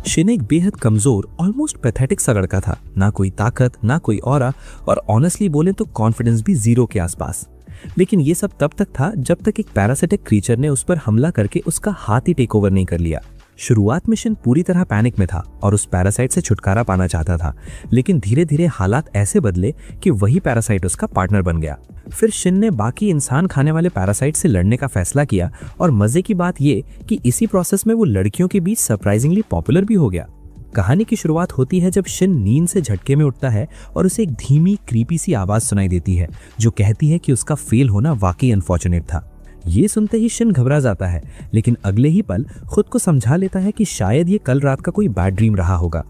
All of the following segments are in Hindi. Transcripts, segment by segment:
शिन एक बेहद कमजोर, ऑलमोस्ट पैथेटिक सा लड़का था। ना कोई ताकत, ना कोई ऑरा, और ऑनेस्टली बोले तो कॉन्फिडेंस भी जीरो के आसपास। लेकिन ये सब तब तक था जब तक एक पैरासिटिक क्रीचर ने उस पर हमला करके उसका हाथ ही टेक ओवर नहीं कर लिया। शुरुआत में शिन पूरी तरह पैनिक में था और उस पैरासाइट से छुटकारा पाना चाहता था, लेकिन धीरे धीरे हालात ऐसे बदले कि वही पैरासाइट उसका पार्टनर बन गया। फिर शिन ने बाकी इंसान खाने वाले पैरासाइट से लड़ने का फैसला किया, और मजे की बात ये कि इसी प्रोसेस में वो लड़कियों के बीच सरप्राइजिंगली पॉपुलर भी हो गया। कहानी की शुरुआत होती है जब शिन नींद से झटके में उठता है और उसे एक धीमी क्रीपी सी आवाज सुनाई देती है जो कहती है कि उसका फेल होना वाकई अनफॉर्चुनेट था। ये सुनते ही शिन घबरा जाता है, लेकिन अगले ही पल खुद को समझा लेता है कि शायद ये कल रात का कोई बैड ड्रीम रहा होगा।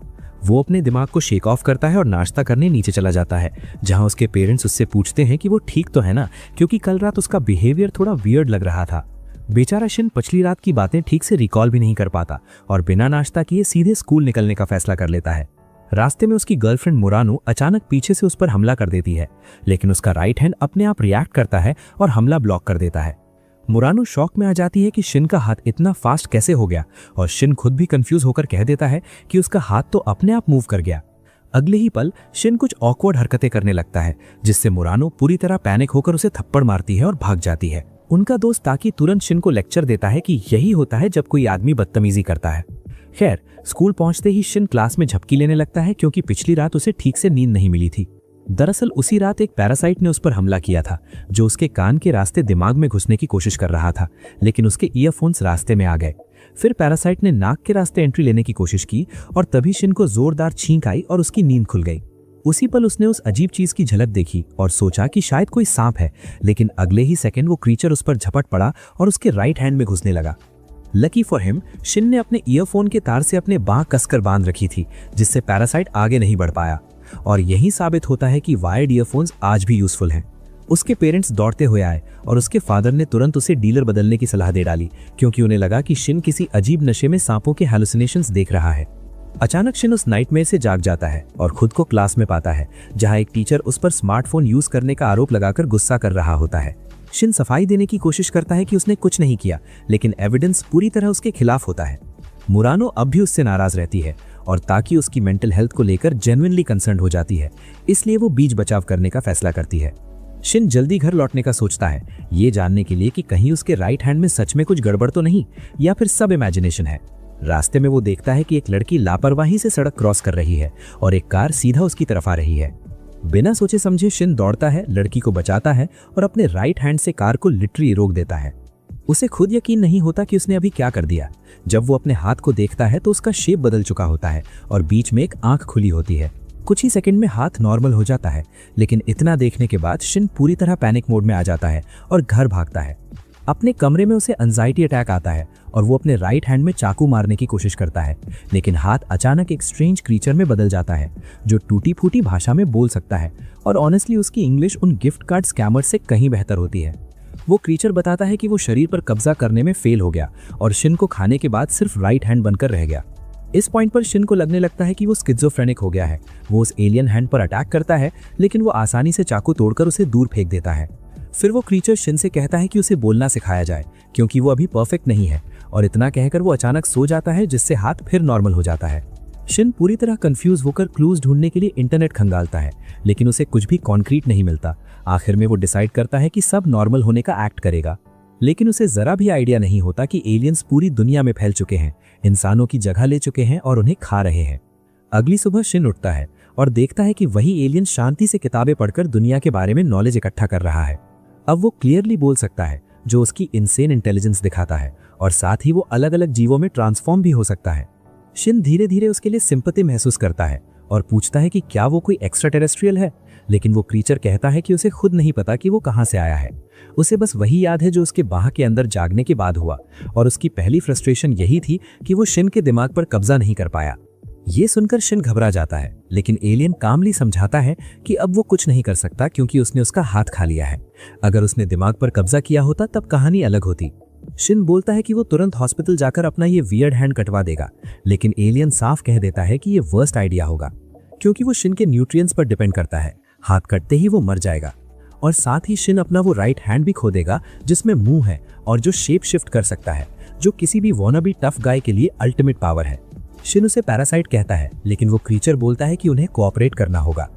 वो अपने दिमाग को शेक ऑफ करता है और नाश्ता करने नीचे चला जाता है, जहां उसके पेरेंट्स उससे पूछते हैं कि वो ठीक तो है ना, क्योंकि कल रात उसका बिहेवियर थोड़ा वियर्ड लग रहा था। बेचारा शिन पिछली रात की बातें ठीक से रिकॉल भी नहीं कर पाता और बिना नाश्ता किए सीधे स्कूल निकलने का फैसला कर लेता है। रास्ते में उसकी गर्लफ्रेंड मुरानो अचानक पीछे से उस पर हमला कर देती है, लेकिन उसका राइट हैंड अपने आप रिएक्ट करता है और हमला ब्लॉक कर देता है। मुरानो शॉक में आ जाती है कि शिन का हाथ इतना फास्ट कैसे हो गया, और शिन खुद भी कंफ्यूज होकर कह देता है कि उसका हाथ तो अपने आप मूव कर गया। अगले ही पल शिन कुछ ऑकवर्ड हरकतें करने लगता है, जिससे मुरानो पूरी तरह पैनिक होकर उसे थप्पड़ मारती है और भाग जाती है। उनका दोस्त ताकि तुरंत शिन को लेक्चर देता है कि यही होता है जब कोई आदमी बदतमीजी करता है। खैर, स्कूल पहुंचते ही शिन क्लास में झपकी लेने लगता है, क्योंकि पिछली रात उसे ठीक से नींद नहीं मिली थी। दरअसल उसी रात एक पैरासाइट ने उस पर हमला किया था, जो उसके कान के रास्ते दिमाग में घुसने की कोशिश कर रहा था, लेकिन उसके ईयरफोन्स रास्ते में आ गए। फिर पैरासाइट ने नाक के रास्ते एंट्री लेने की कोशिश की और तभी शिन को जोरदार छींक आई और उसकी नींद खुल गई। उसी पल उसने उस अजीब चीज की झलक देखी और सोचा कि शायद कोई सांप है, लेकिन अगले ही सेकंड वो क्रीचर उस पर झपट पड़ा और उसके राइट हैंड में घुसने लगा। लकी फॉर हिम, शिन ने अपने ईयरफोन के तार से अपने बांह कसकर बांध रखी थी, जिससे पैरासाइट आगे नहीं बढ़ पाया। और यही साबित होता है कि वायर्ड ईयरफोन्स आज भी यूजफुल हैं। उसके पेरेंट्स दौड़ते हुए आए और उसके फादर ने तुरंत उसे डीलर बदलने की सलाह दे डाली, क्योंकि उन्हें लगा कि शिन किसी अजीब नशे में सांपों के हैलुसिनेशंस देख रहा है। अचानक शिन उस नाइटमेयर से जाग जाता है और खुद को क्लास में पाता है, जहां एक टीचर उस पर स्मार्टफोन यूज करने का आरोप लगाकर गुस्सा कर रहा होता है। शिन सफाई देने की कोशिश करता है कि उसने कुछ नहीं किया, लेकिन एविडेंस पूरी तरह उसके खिलाफ होता है। मुरानो अब भी उससे नाराज रहती है और ताकि उसकी मेंटल हेल्थ को लेकर जेन्युइनली कंसर्न हो जाती है, इसलिए वो बीच बचाव करने का फैसला करती है। शिन जल्दी घर लौटने का सोचता है, ये जानने के लिए कि कहीं उसके राइट हैंड में सच में कुछ गड़बड़ तो नहीं, या फिर सब इमेजिनेशन है। रास्ते में वो देखता है कि एक लड़की लापरवाही से सड़क क्रॉस कर रही है और एक कार सीधा उसकी तरफ आ रही है। बिना सोचे समझे शिन दौड़ता है, लड़की को बचाता है और अपने राइट हैंड से कार को लिटरली रोक देता है। उसे खुद यकीन नहीं होता कि उसने अभी क्या कर दिया। जब वो अपने हाथ को देखता है तो उसका शेप बदल चुका होता है और बीच में एक आंख खुली होती है। कुछ ही सेकंड में हाथ नॉर्मल हो जाता है, लेकिन इतना देखने के बाद शिन पूरी तरह पैनिक मोड में आ जाता है और घर भागता है। अपने कमरे में उसे एंजाइटी अटैक आता है और वो अपने राइट हैंड में चाकू मारने की कोशिश करता है, लेकिन हाथ अचानक एक स्ट्रेंज क्रीचर में बदल जाता है जो टूटी फूटी भाषा में बोल सकता है, और ऑनेस्टली उसकी इंग्लिश उन गिफ्ट कार्ड स्कैमर्स से कहीं बेहतर होती है। वो क्रीचर बताता है कि वो शरीर पर कब्जा करने में फेल हो गया और शिन को खाने के बाद सिर्फ राइट हैंड बनकर रह गया। इस पॉइंट पर शिन को लगने लगता है कि वो स्किज़ोफ्रेनिक हो गया है। वो उस एलियन हैंड पर अटैक करता है, लेकिन वो आसानी से चाकू तोड़कर उसे दूर फेंक देता है। फिर वो क्रीचर शिन से कहता है कि उसे बोलना सिखाया जाए, क्योंकि वो अभी परफेक्ट नहीं है, और इतना कहकर वो अचानक सो जाता है, जिससे हाथ फिर नॉर्मल हो जाता है। शिन पूरी तरह कंफ्यूज होकर क्लूज ढूंढने के लिए इंटरनेट खंगालता है, लेकिन उसे कुछ भी कॉन्क्रीट नहीं मिलता। आखिर में वो डिसाइड करता है कि सब नॉर्मल होने का एक्ट करेगा, लेकिन उसे जरा भी आइडिया नहीं होता कि एलियंस पूरी दुनिया में फैल चुके हैं, इंसानों की जगह ले चुके हैं और उन्हें खा रहे हैं। अगली सुबह शिन उठता है और देखता है कि वही एलियन शांति से किताबें पढ़कर दुनिया के बारे में नॉलेज इकट्ठा कर रहा है। अब वो क्लियरली बोल सकता है, जो उसकी इनसेन इंटेलिजेंस दिखाता है, और साथ ही वो अलग अलग जीवों में ट्रांसफॉर्म भी हो सकता है। शिन धीरे धीरे उसके लिए सिंपैथी महसूस करता है और पूछता है कि क्या वो कोई एक्स्ट्रा टेरेस्ट्रियल है, लेकिन वो क्रीचर कहता है कि उसे खुद नहीं पता कि वो कहां से आया है। उसे बस वही याद है जो उसके बाह के अंदर जागने के बाद हुआ, और उसकी पहली फ्रस्ट्रेशन यही थी कि वो शिन के दिमाग पर कब्जा नहीं कर पाया। ये सुनकर शिन घबरा जाता है, लेकिन एलियन कामली समझाता है कि अब वो कुछ नहीं कर सकता, क्योंकि उसने उसका हाथ खा लिया है। अगर उसने दिमाग पर कब्जा किया होता तब कहानी अलग होती। शिन बोलता है कि वो तुरंत हॉस्पिटल जाकर अपना ये वियर्ड हैंड कटवा देगा, लेकिन एलियन साफ कह देता है कि ये वर्स्ट आइडिया होगा, क्योंकि वो शिन के न्यूट्रिएंट्स पर डिपेंड करता है। हाथ कटते ही वो मर जाएगा, और साथ ही शिन अपना वो राइट हैंड भी खो देगा जिसमें मुंह है और जो शेप शिफ्ट कर सकता है, जो किसी भी वॉनाबी टफ गाय के लिए अल्टीमेट पावर है। शिन उसे पैरासाइट कहता है, लेकिन वो क्रीचर बोलता है कि उन्हें कोऑपरेट करना होगा।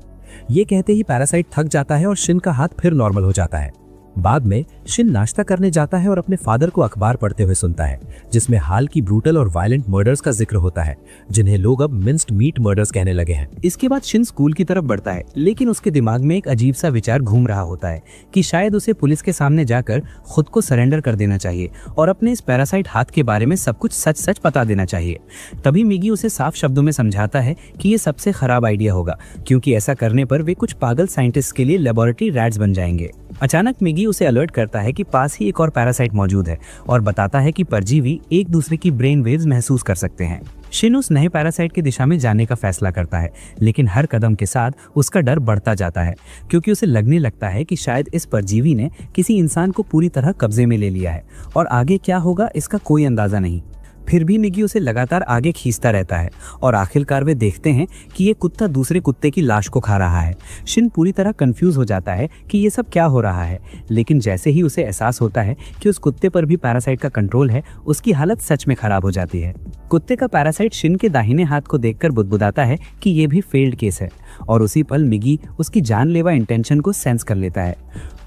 ये कहते ही पैरासाइट थक जाता है और शिन का हाथ फिर नॉर्मल हो जाता है। बाद में शिन नाश्ता करने जाता है और अपने फादर को अखबार पढ़ते हुए सुनता है, जिसमें हाल की ब्रूटल और वायलेंट मर्डर्स का जिक्र होता है, जिन्हें लोग अब मिंस्ड मीट मर्डर्स कहने लगे हैं। इसके बाद शिन स्कूल की तरफ बढ़ता है, लेकिन उसके दिमाग में एक अजीब सा विचार घूम रहा होता है कि शायद उसे पुलिस के सामने जाकर खुद को सरेंडर कर देना चाहिए और अपने इस पैरासाइट हाथ के बारे में सब कुछ सच सच बता देना चाहिए। तभी मिगी उसे साफ शब्दों में समझाता है कि ये सबसे खराब आइडिया होगा, क्योंकि ऐसा करने पर वे कुछ पागल साइंटिस्ट के लिए लेबोरेटरी रैट्स बन जाएंगे। अचानक मिगी उसे अलर्ट करता है कि पास ही एक और पैरासाइट मौजूद है और बताता है कि परजीवी एक दूसरे की ब्रेन वेव्स महसूस कर सकते हैं। शिन उस नए पैरासाइट की दिशा में जाने का फैसला करता है, लेकिन हर कदम के साथ उसका डर बढ़ता जाता है, क्योंकि उसे लगने लगता है कि शायद इस परजीवी ने किसी इंसान को पूरी तरह कब्जे में ले लिया है और आगे क्या होगा इसका कोई अंदाजा नहीं। फिर भी मिगी उसे लगातार आगे खींचता रहता है और आखिरकार वे देखते हैं कि ये कुत्ता दूसरे कुत्ते की लाश को खा रहा है। शिन पूरी तरह कंफ्यूज हो जाता है कि ये सब क्या हो रहा है, लेकिन जैसे ही उसे एहसास होता है कि उस कुत्ते पर भी पैरासाइट का कंट्रोल है, उसकी हालत सच में खराब हो जाती है। कुत्ते का पैरासाइट शिन के दाहिने हाथ को देखकर बुदबुदाता है कि ये भी फेल्ड केस है और उसी पल मिगी उसकी जानलेवा इंटेंशन को सेंस कर लेता है।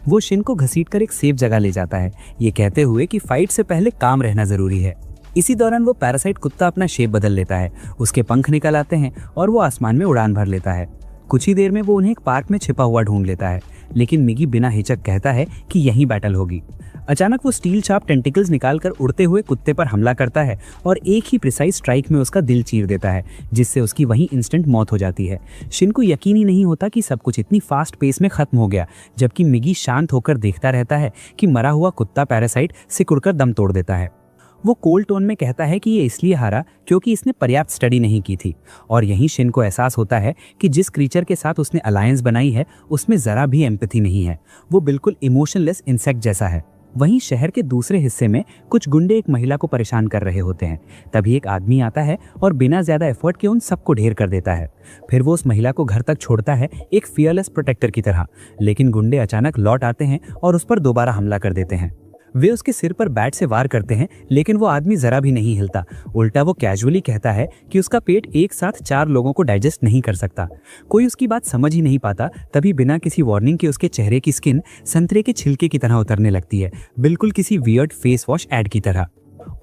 वो शिन को घसीटकर एक सेफ जगह ले जाता है, ये कहते हुए कि फाइट से पहले काम रहना जरूरी है। इसी दौरान वो पैरासाइट कुत्ता अपना शेप बदल लेता है, उसके पंख निकल आते हैं और वो आसमान में उड़ान भर लेता है। कुछ ही देर में वो उन्हें एक पार्क में छिपा हुआ ढूंढ लेता है, लेकिन मिगी बिना हिचक कहता है कि यहीं बैटल होगी। अचानक वो स्टील शार्प टेंटिकल्स निकालकर उड़ते हुए कुत्ते पर हमला करता है और एक ही प्रिसाइज स्ट्राइक में उसका दिल चीर देता है, जिससे उसकी वहीं इंस्टेंट मौत हो जाती है। शिन को यकीन ही नहीं होता कि सब कुछ इतनी फास्ट पेस में खत्म हो गया, जबकि मिगी शांत होकर देखता रहता है कि मरा हुआ कुत्ता पैरासाइट सिकुड़कर दम तोड़ देता है। वो कोल्ड टोन में कहता है कि ये इसलिए हारा क्योंकि इसने पर्याप्त स्टडी नहीं की थी, और यहीं शिन को एहसास होता है कि जिस क्रीचर के साथ उसने अलायंस बनाई है उसमें जरा भी एम्पैथी नहीं है, वो बिल्कुल इमोशनलेस इंसेक्ट जैसा है। वहीं शहर के दूसरे हिस्से में कुछ गुंडे एक महिला को परेशान कर रहे होते हैं। तभी एक आदमी आता है और बिना ज्यादा एफर्ट के उन सबको ढेर कर देता है। फिर वो उस महिला को घर तक छोड़ता है एक फियरलेस प्रोटेक्टर की तरह, लेकिन गुंडे अचानक लौट आते हैं और उस पर दोबारा हमला कर देते हैं। वे उसके सिर पर बैट से वार करते हैं, लेकिन वो आदमी जरा भी नहीं हिलता। उल्टा वो कैजुअली कहता है कि उसका पेट एक साथ 4 लोगों को डाइजेस्ट नहीं कर सकता। कोई उसकी बात समझ ही नहीं पाता। तभी बिना किसी वार्निंग के उसके चेहरे की स्किन संतरे के छिलके की तरह उतरने लगती है, बिल्कुल किसी वियर्ड फेस वॉश एड की तरह,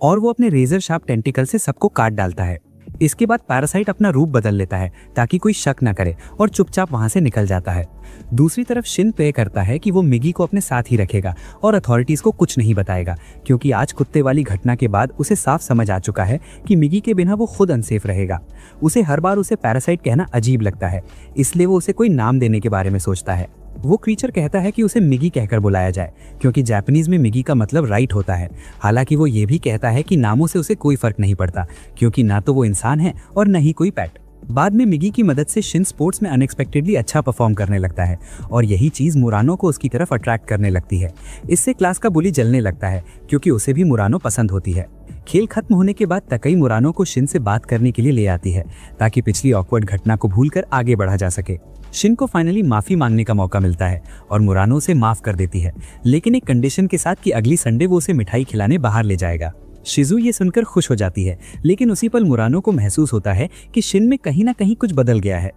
और वो अपने रेजर शार्प टेंटिकल से सबको काट डालता है। इसके बाद पैरासाइट अपना रूप बदल लेता है ताकि कोई शक न करे और चुपचाप वहां से निकल जाता है। दूसरी तरफ शिन तय करता है कि वो मिगी को अपने साथ ही रखेगा और अथॉरिटीज को कुछ नहीं बताएगा, क्योंकि आज कुत्ते वाली घटना के बाद उसे साफ समझ आ चुका है कि मिगी के बिना वो खुद अनसेफ रहेगा। उसे हर बार उसे पैरासाइट कहना अजीब लगता है, इसलिए वो उसे कोई नाम देने के बारे में सोचता है। वो क्रीचर कहता है कि उसे मिगी कहकर बुलाया जाए, क्योंकि जापानीज में मिगी का मतलब राइट होता है। हालांकि वो ये भी कहता है कि नामों से उसे कोई फर्क नहीं पड़ता, क्योंकि ना तो वो इंसान है और न ही कोई पेट। बाद में मिगी की मदद से शिन स्पोर्ट्स में अनएक्सपेक्टेडली अच्छा परफॉर्म करने लगता है, और यही चीज मुरानो को उसकी तरफ अट्रैक्ट करने लगती है। इससे क्लास का बुली जलने लगता है, क्योंकि उसे भी मुरानो पसंद होती है। खेल खत्म होने के बाद तकई मुरानो को शिन से बात करने के लिए ले आती है, ताकि पिछली ऑकवर्ड घटना को भूलकर आगे बढ़ा जा सके। शिन को फाइनली माफी मांगने का मौका मिलता है और मुरानो उसे माफ कर देती है, लेकिन एक कंडीशन के साथ कि अगली संडे वो उसे मिठाई खिलाने बाहर ले जाएगा। शिजू ये सुनकर खुश हो जाती है, लेकिन उसी पल मुरानो को महसूस होता है कि शिन में कहीं ना कहीं कुछ बदल गया है।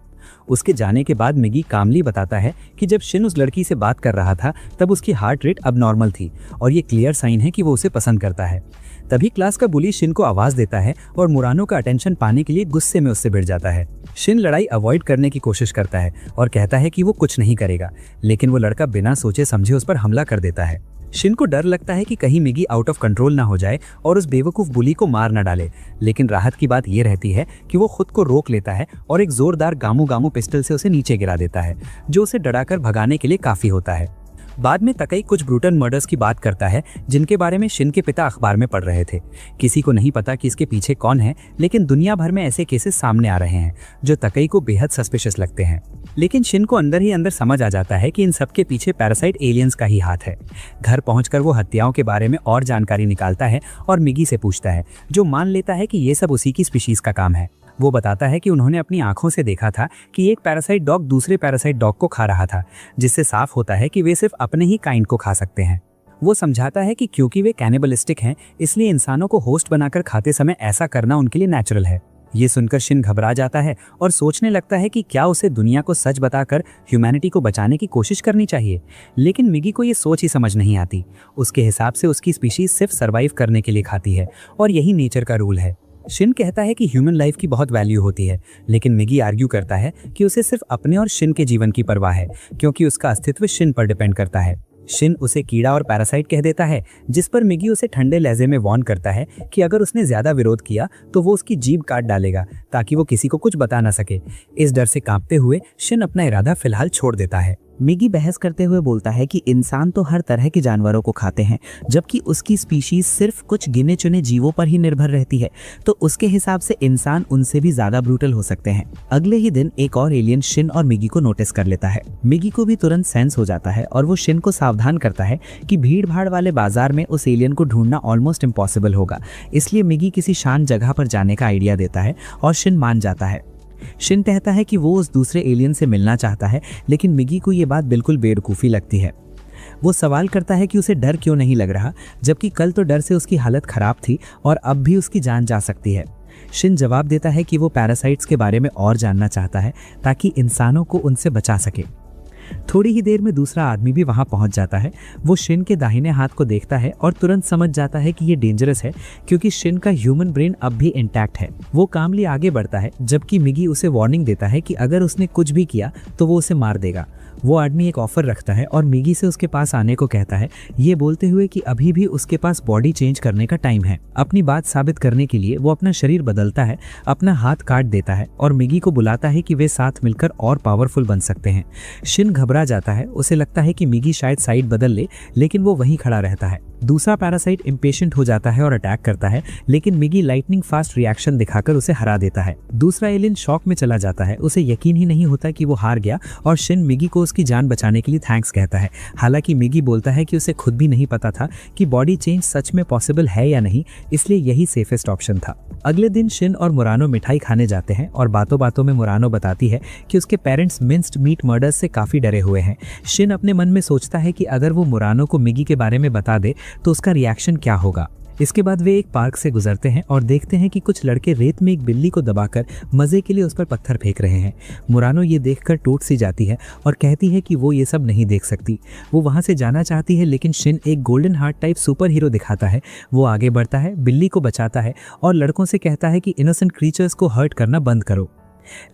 उसके जाने के बाद मिगी कामली बताता है कि जब शिन उस लड़की से बात कर रहा था तब उसकी हार्ट रेट अब नॉर्मल थी, और ये क्लियर साइन है कि वो उसे पसंद करता है। तभी क्लास का बुली शिन को आवाज देता है और मुरानो का अटेंशन पाने के लिए गुस्से में उससे भिड़ जाता है। शिन लड़ाई अवॉइड करने की कोशिश करता है और कहता है कि वो कुछ नहीं करेगा, लेकिन वो लड़का बिना सोचे समझे उस पर हमला कर देता है। शिन को डर लगता है कि कहीं मिगी आउट ऑफ कंट्रोल ना हो जाए और उस बेवकूफ बुली को मार न डाले, लेकिन राहत की बात यह रहती है कि वो खुद को रोक लेता है और एक जोरदार गामू गामू पिस्टल से उसे नीचे गिरा देता है, जो उसे डराकर भगाने के लिए काफी होता है। बाद में तकई कुछ ब्रूटल मर्डर्स की बात करता है जिनके बारे में शिन के पिता अखबार में पढ़ रहे थे। किसी को नहीं पता कि इसके पीछे कौन है, लेकिन दुनिया भर में ऐसे केसेस सामने आ रहे हैं जो तकई को बेहद सस्पिशियस लगते हैं। लेकिन शिन को अंदर ही अंदर समझ आ जाता है कि इन सब के पीछे पैरासाइट एलियंस का ही हाथ है। घर पहुंचकर वो हत्याओं के बारे में और जानकारी निकालता है और मिगी से पूछता है, जो मान लेता है कि ये सब उसी की स्पीशीज का काम है। वो बताता है कि उन्होंने अपनी आंखों से देखा था कि एक पैरासाइट डॉग दूसरे पैरासाइट डॉग को खा रहा था, जिससे साफ होता है कि वे सिर्फ अपने ही काइंड को खा सकते हैं। वो समझाता है कि क्योंकि वे कैनिबलिस्टिक हैं, इसलिए इंसानों को होस्ट बनाकर खाते समय ऐसा करना उनके लिए नेचुरल है। ये सुनकर शिन घबरा जाता है और सोचने लगता है कि क्या उसे दुनिया को सच बताकर ह्यूमैनिटी को बचाने की कोशिश करनी चाहिए। लेकिन मिगी को ये सोच ही समझ नहीं आती। उसके हिसाब से उसकी स्पीशीज सिर्फ सर्वाइव करने के लिए खाती है और यही नेचर का रूल है। शिन कहता है कि ह्यूमन लाइफ की बहुत वैल्यू होती है, लेकिन मिगी आर्ग्यू करता है कि उसे सिर्फ अपने और शिन के जीवन की परवाह है, क्योंकि उसका अस्तित्व शिन पर डिपेंड करता है। शिन उसे कीड़ा और पैरासाइट कह देता है, जिस पर मिगी उसे ठंडे लहजे में वार्न करता है कि अगर उसने ज्यादा विरोध किया तो वो उसकी जीभ काट डालेगा, ताकि वो किसी को कुछ बता ना सके। इस डर से कांपते हुए शिन अपना इरादा फिलहाल छोड़ देता है। मिगी बहस करते हुए बोलता है कि इंसान तो हर तरह के जानवरों को खाते हैं, जबकि उसकी स्पीशीज सिर्फ कुछ गिने चुने जीवों पर ही निर्भर रहती है, तो उसके हिसाब से इंसान उनसे भी ज्यादा ब्रूटल हो सकते हैं। अगले ही दिन एक और एलियन शिन और मिगी को नोटिस कर लेता है। मिगी को भी तुरंत सेंस हो जाता है और वो शिन को सावधान करता है कि भीड़ भाड़ वाले बाजार में उस एलियन को ढूंढना ऑलमोस्ट इम्पॉसिबल होगा। इसलिए मिगी किसी शांत जगह पर जाने का आइडिया देता है और शिन मान जाता है। शिन कहता है कि वो उस दूसरे एलियन से मिलना चाहता है, लेकिन मिगी को ये बात बिल्कुल बेवकूफ़ी लगती है। वो सवाल करता है कि उसे डर क्यों नहीं लग रहा, जबकि कल तो डर से उसकी हालत खराब थी और अब भी उसकी जान जा सकती है। शिन जवाब देता है कि वो पैरासाइट्स के बारे में और जानना चाहता है, ताकि इंसानों को उनसे बचा सके। थोड़ी ही देर में दूसरा आदमी भी वहां पहुंच जाता है। वो शिन के दाहिने हाथ को देखता है और तुरंत समझ जाता है कि ये डेंजरस है, क्योंकि शिन का ह्यूमन ब्रेन अब भी इंटैक्ट है। वो कामली आगे बढ़ता है, जबकि मिगी उसे वार्निंग देता है कि अगर उसने कुछ भी किया तो वो उसे मार देगा। वो आदमी एक ऑफर रखता है और मिगी से उसके पास आने को कहता है, ये बोलते हुए कि अभी भी उसके पास बॉडी चेंज करने का टाइम है। अपनी बात साबित करने के लिए वो अपना शरीर बदलता है, अपना हाथ काट देता है और मिगी को बुलाता है कि वे साथ मिलकर और पावरफुल बन सकते हैं। शिन घबरा जाता है, उसे लगता है कि मिगी शायद साइड बदल ले, लेकिन वो वहीं खड़ा रहता है। दूसरा पैरासाइट इम्पेशेंट हो जाता है और अटैक करता है, लेकिन मिगी लाइटनिंग फास्ट रिएक्शन दिखाकर उसे हरा देता है। दूसरा एलियन शॉक में चला जाता है, उसे यकीन ही नहीं होता कि वो हार गया और शिन मिगी को उसकी जान बचाने के लिए थैंक्स कहता है। हालांकि मिगी बोलता है कि उसे खुद भी नहीं पता था कि बॉडी चेंज सच में पॉसिबल है या नहीं, इसलिए यही सेफेस्ट ऑप्शन था। अगले दिन शिन और मुरानो मिठाई खाने जाते हैं और बातों बातों में मुरानो बताती है कि उसके पेरेंट्स मिंस्ड मीट मर्डर्स से काफी डरे हुए हैं। शिन अपने मन में सोचता है कि अगर वो मुरानो को मिगी के बारे में बता दे तो उसका रिएक्शन क्या होगा। इसके बाद वे एक पार्क से गुजरते हैं और देखते हैं कि कुछ लड़के रेत में एक बिल्ली को दबाकर मजे के लिए उस पर पत्थर फेंक रहे हैं। मुरानो ये देखकर टूट सी जाती है और कहती है कि वो ये सब नहीं देख सकती। वो वहां से जाना चाहती है, लेकिन शिन एक golden heart type super hero दिखाता है। वो आगे बढ़ता है, बिल्ली को बचाता है और लड़कों से कहता है कि इनोसेंट क्रीचर्स को हर्ट करना बंद करो।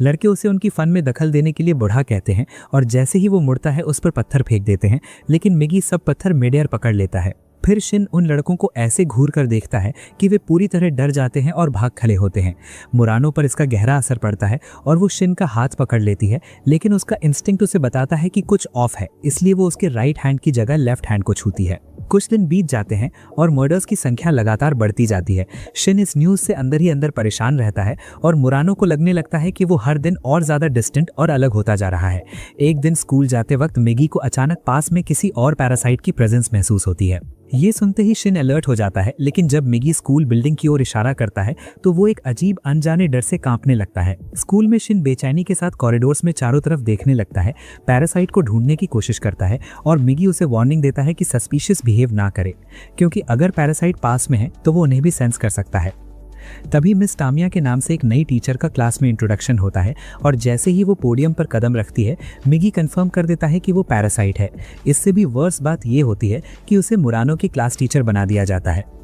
लड़के उसे उनकी फन में दखल देने के लिए बुढ़ा कहते हैं और जैसे ही वो मुड़ता है उस पर पत्थर फेंक देते हैं, लेकिन मिगी सब पत्थर मिड एयर पकड़ लेता है। फिर शिन उन लड़कों को ऐसे घूर कर देखता है कि वे पूरी तरह डर जाते हैं और भाग खड़े होते हैं। मुरानो पर इसका गहरा असर पड़ता है और वो शिन का हाथ पकड़ लेती है, लेकिन उसका इंस्टिंक्ट उसे बताता है कि कुछ ऑफ है, इसलिए वो उसके राइट हैंड की जगह लेफ्ट हैंड को छूती है। कुछ दिन बीत जाते हैं और मर्डर्स की संख्या लगातार बढ़ती जाती है। शिन इस न्यूज़ से अंदर ही अंदर परेशान रहता है और मुरानो को लगने लगता है कि वो हर दिन और ज़्यादा डिस्टेंट और अलग होता जा रहा है। एक दिन स्कूल जाते वक्त मिगी को अचानक पास में किसी और पैरासाइट की प्रेजेंस महसूस होती है। ये सुनते ही शिन अलर्ट हो जाता है, लेकिन जब मिगी स्कूल बिल्डिंग की ओर इशारा करता है तो वो एक अजीब अनजाने डर से कांपने लगता है। स्कूल में शिन बेचैनी के साथ कॉरिडोर्स में चारों तरफ देखने लगता है, पैरासाइट को ढूंढने की कोशिश करता है और मिगी उसे वार्निंग देता है कि सस्पिशियस बिहेव ना करे, क्योंकि अगर पैरासाइट पास में है तो वो उन्हें भी सेंस कर सकता है। तभी मिस टामिया के नाम से एक नई टीचर का क्लास में इंट्रोडक्शन होता है और जैसे ही वो पोडियम पर कदम रखती है, मिगी कंफर्म कर देता है कि वो पैरासाइट है। इससे भी वर्स बात ये होती है कि उसे मुरानो की क्लास टीचर बना दिया जाता है।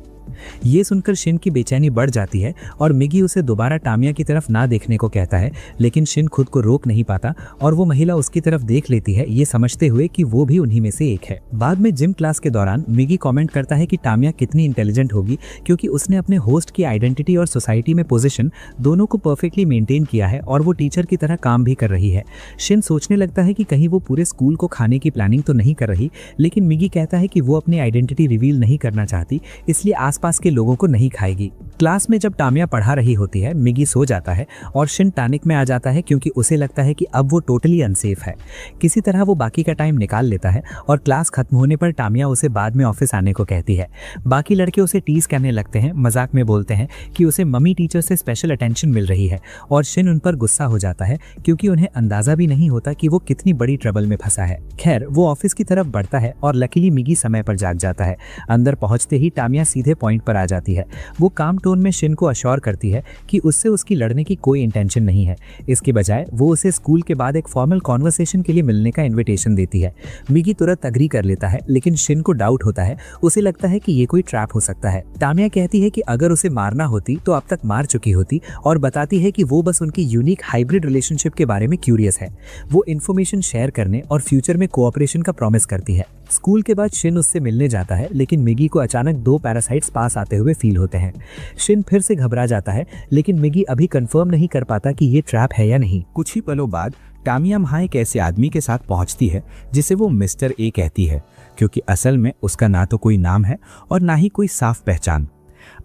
ये सुनकर शिन की बेचैनी बढ़ जाती है और मिगी उसे दोबारा टामिया की तरफ ना देखने को कहता है, लेकिन शिन खुद को रोक नहीं पाता और वो महिला उसकी तरफ देख लेती है, ये समझते हुए कि वो भी उन्हीं में से एक है। बाद में जिम क्लास के दौरान मिगी कमेंट करता है कि टामिया कितनी इंटेलिजेंट होगी, क्योंकि उसने अपने होस्ट की आइडेंटिटी और सोसाइटी में पोजीशन दोनों को परफेक्टली मेंटेन किया है और वो टीचर की तरह काम भी कर रही है। शिन सोचने लगता है कि कहीं वो पूरे स्कूल को खाने की प्लानिंग तो नहीं कर रही, लेकिन मिगी कहता है कि वो अपनी आइडेंटिटी रिवील नहीं करना चाहती, इसलिए आसपास के लोगों को नहीं खाएगी। क्लास में जब टामिया पढ़ा रही होती है, मिगी सो जाता है और शिन पैनिक में आ जाता है, क्योंकि उसे लगता है कि अब वो टोटली अनसेफ है। किसी तरह वो बाकी का टाइम निकाल लेता है और क्लास खत्म होने पर टामिया उसे बाद में ऑफिस आने को कहती है। बाकी लड़के उसे टीज करने लगते हैं, मजाक में बोलते हैं कि उसे मम्मी टीचर से स्पेशल अटेंशन मिल रही है और शिन उन पर गुस्सा हो जाता है, क्योंकि उन्हें अंदाजा भी नहीं होता कि वो कितनी बड़ी ट्रबल में फंसा है। खैर, वो ऑफिस की तरफ बढ़ता है और लकीली मिगी समय पर जाग जाता है। अंदर पहुंचते ही टामिया सीधे पॉइंट पर आ जाती है। वो काम टोन टोन में शिन को अश्योर करती है कि उससे उसकी लड़ने की कोई इंटेंशन नहीं है। इसके बजाय वो उसे स्कूल के बाद एक फॉर्मल कॉन्वर्सेशन के लिए मिलने का इन्विटेशन देती है। मिगी तुरंत अग्री कर लेता है, लेकिन शिन को डाउट होता है। उसे लगता है कि ये कोई ट्रैप हो सकता है। तामिया कहती है कि अगर उसे मारना होती तो अब तक मार चुकी होती, और बताती है कि वो बस उनकी यूनिक हाइब्रिड रिलेशनशिप के बारे में क्यूरियस है। वो इन्फॉर्मेशन शेयर करने और फ्यूचर में कोऑपरेशन का प्रॉमिस करती है। स्कूल के बाद शिन उससे मिलने जाता है, लेकिन मिगी को अचानक 2 पैरासाइट्स पास आते हुए फील होते हैं। शिन फिर से घबरा जाता है, लेकिन मिगी अभी कंफर्म नहीं कर पाता कि ये ट्रैप है या नहीं। कुछ ही पलों बाद टामिया वहाँ एक ऐसे आदमी के साथ पहुंचती है जिसे वो मिस्टर ए कहती है, क्योंकि असल में उसका ना तो कोई नाम है और ना ही कोई साफ पहचान।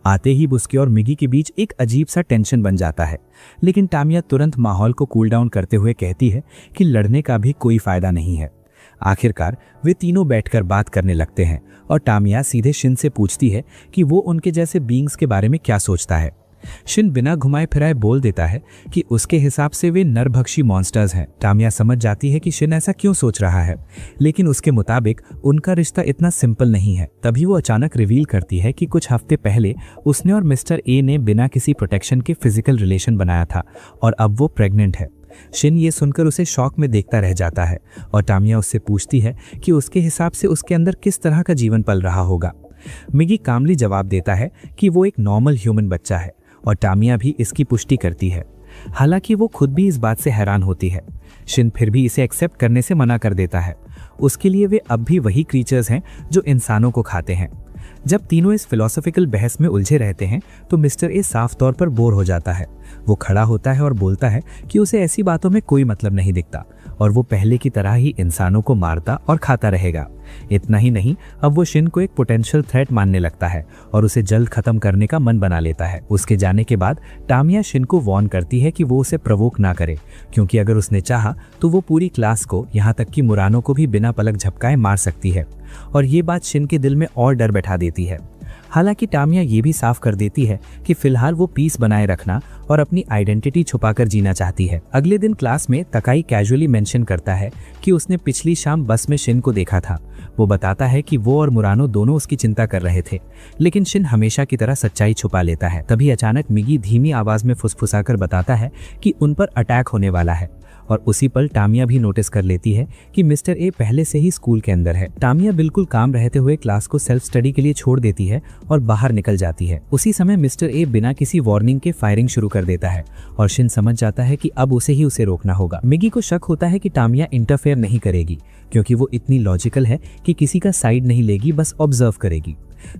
आते ही उसके और मिगी के बीच एक अजीब सा टेंशन बन जाता है, लेकिन टामिया तुरंत माहौल को कूल डाउन करते हुए कहती है कि लड़ने का भी कोई फायदा नहीं है। आखिरकार वे तीनों बैठकर बात करने लगते हैं और टामिया सीधे शिन से पूछती है कि वो उनके जैसे बीइंग्स के बारे में क्या सोचता है। शिन बिना घुमाए फिराए बोल देता है कि उसके हिसाब से वे नरभक्षी मॉन्स्टर्स हैं। टामिया समझ जाती है कि शिन ऐसा क्यों सोच रहा है, लेकिन उसके मुताबिक उनका रिश्ता इतना सिंपल नहीं है। तभी वो अचानक रिवील करती है कि कुछ हफ्ते पहले उसने और मिस्टर ए ने बिना किसी प्रोटेक्शन के फिजिकल रिलेशन बनाया था और अब वो प्रेग्नेंट है। शिन ये सुनकर उसे शॉक में देखता रह जाता है और टामिया उससे पूछती है कि उसके हिसाब से उसके अंदर किस तरह का जीवन पल रहा होगा। मिगी कामली जवाब देता है कि वो एक नॉर्मल ह्यूमन बच्चा है और टामिया भी इसकी पुष्टि करती है। हालांकि वो खुद भी इस बात से हैरान होती है। शिन फिर भी इसे एक्सेप्ट करने से मना कर देता है। उसके लिए वे अब भी वही क्रीचर्स हैं जो इंसानों को खाते हैं। जब तीनों इस फिलोसॉफिकल बहस में उलझे रहते हैं तो मिस्टर ए साफ तौर पर बोर हो जाता है। वो खड़ा होता है और बोलता है कि उसे ऐसी बातों में कोई मतलब नहीं दिखता और वो पहले की तरह ही इंसानों को मारता और खाता रहेगा। इतना ही नहीं, अब वो शिन को एक पोटेंशियल थ्रेट मानने लगता है और उसे जल्द खत्म करने का मन बना लेता है। उसके जाने के बाद टामिया शिन को वार्न करती है कि वो उसे प्रवोक ना करे, क्योंकि अगर उसने चाहा तो वो पूरी क्लास को, यहाँ तक कि मुरानो को भी बिना पलक झपकाए मार सकती है। और ये बात शिन के दिल में और डर बैठा देती है। हालांकि टामिया ये भी साफ कर देती है कि फिलहाल वो पीस बनाए रखना और अपनी आइडेंटिटी छुपाकर जीना चाहती है। अगले दिन क्लास में तकाई कैजुअली मेंशन करता है कि उसने पिछली शाम बस में शिन को देखा था। वो बताता है कि वो और मुरानो दोनों उसकी चिंता कर रहे थे, लेकिन शिन हमेशा की तरह सच्चाई छुपा लेता है। तभी अचानक मिगी धीमी आवाज में फुसफुसाकर बताता है कि उन पर अटैक होने वाला है और उसी पल टामिया भी नोटिस कर लेती है कि मिस्टर ए पहले से ही स्कूल के अंदर है। टामिया बिल्कुल काम रहते हुए क्लास को सेल्फ स्टडी के लिए छोड़ देती है और बाहर निकल जाती है। उसी समय मिस्टर ए बिना किसी वार्निंग के फायरिंग शुरू कर देता है और शिन समझ जाता है कि अब उसे रोकना होगा। मिगी को शक होता है कि टामिया इंटरफेयर नहीं करेगी, क्योंकि वो इतनी लॉजिकल है कि किसी का साइड नहीं लेगी, बस ऑब्जर्व करेगी।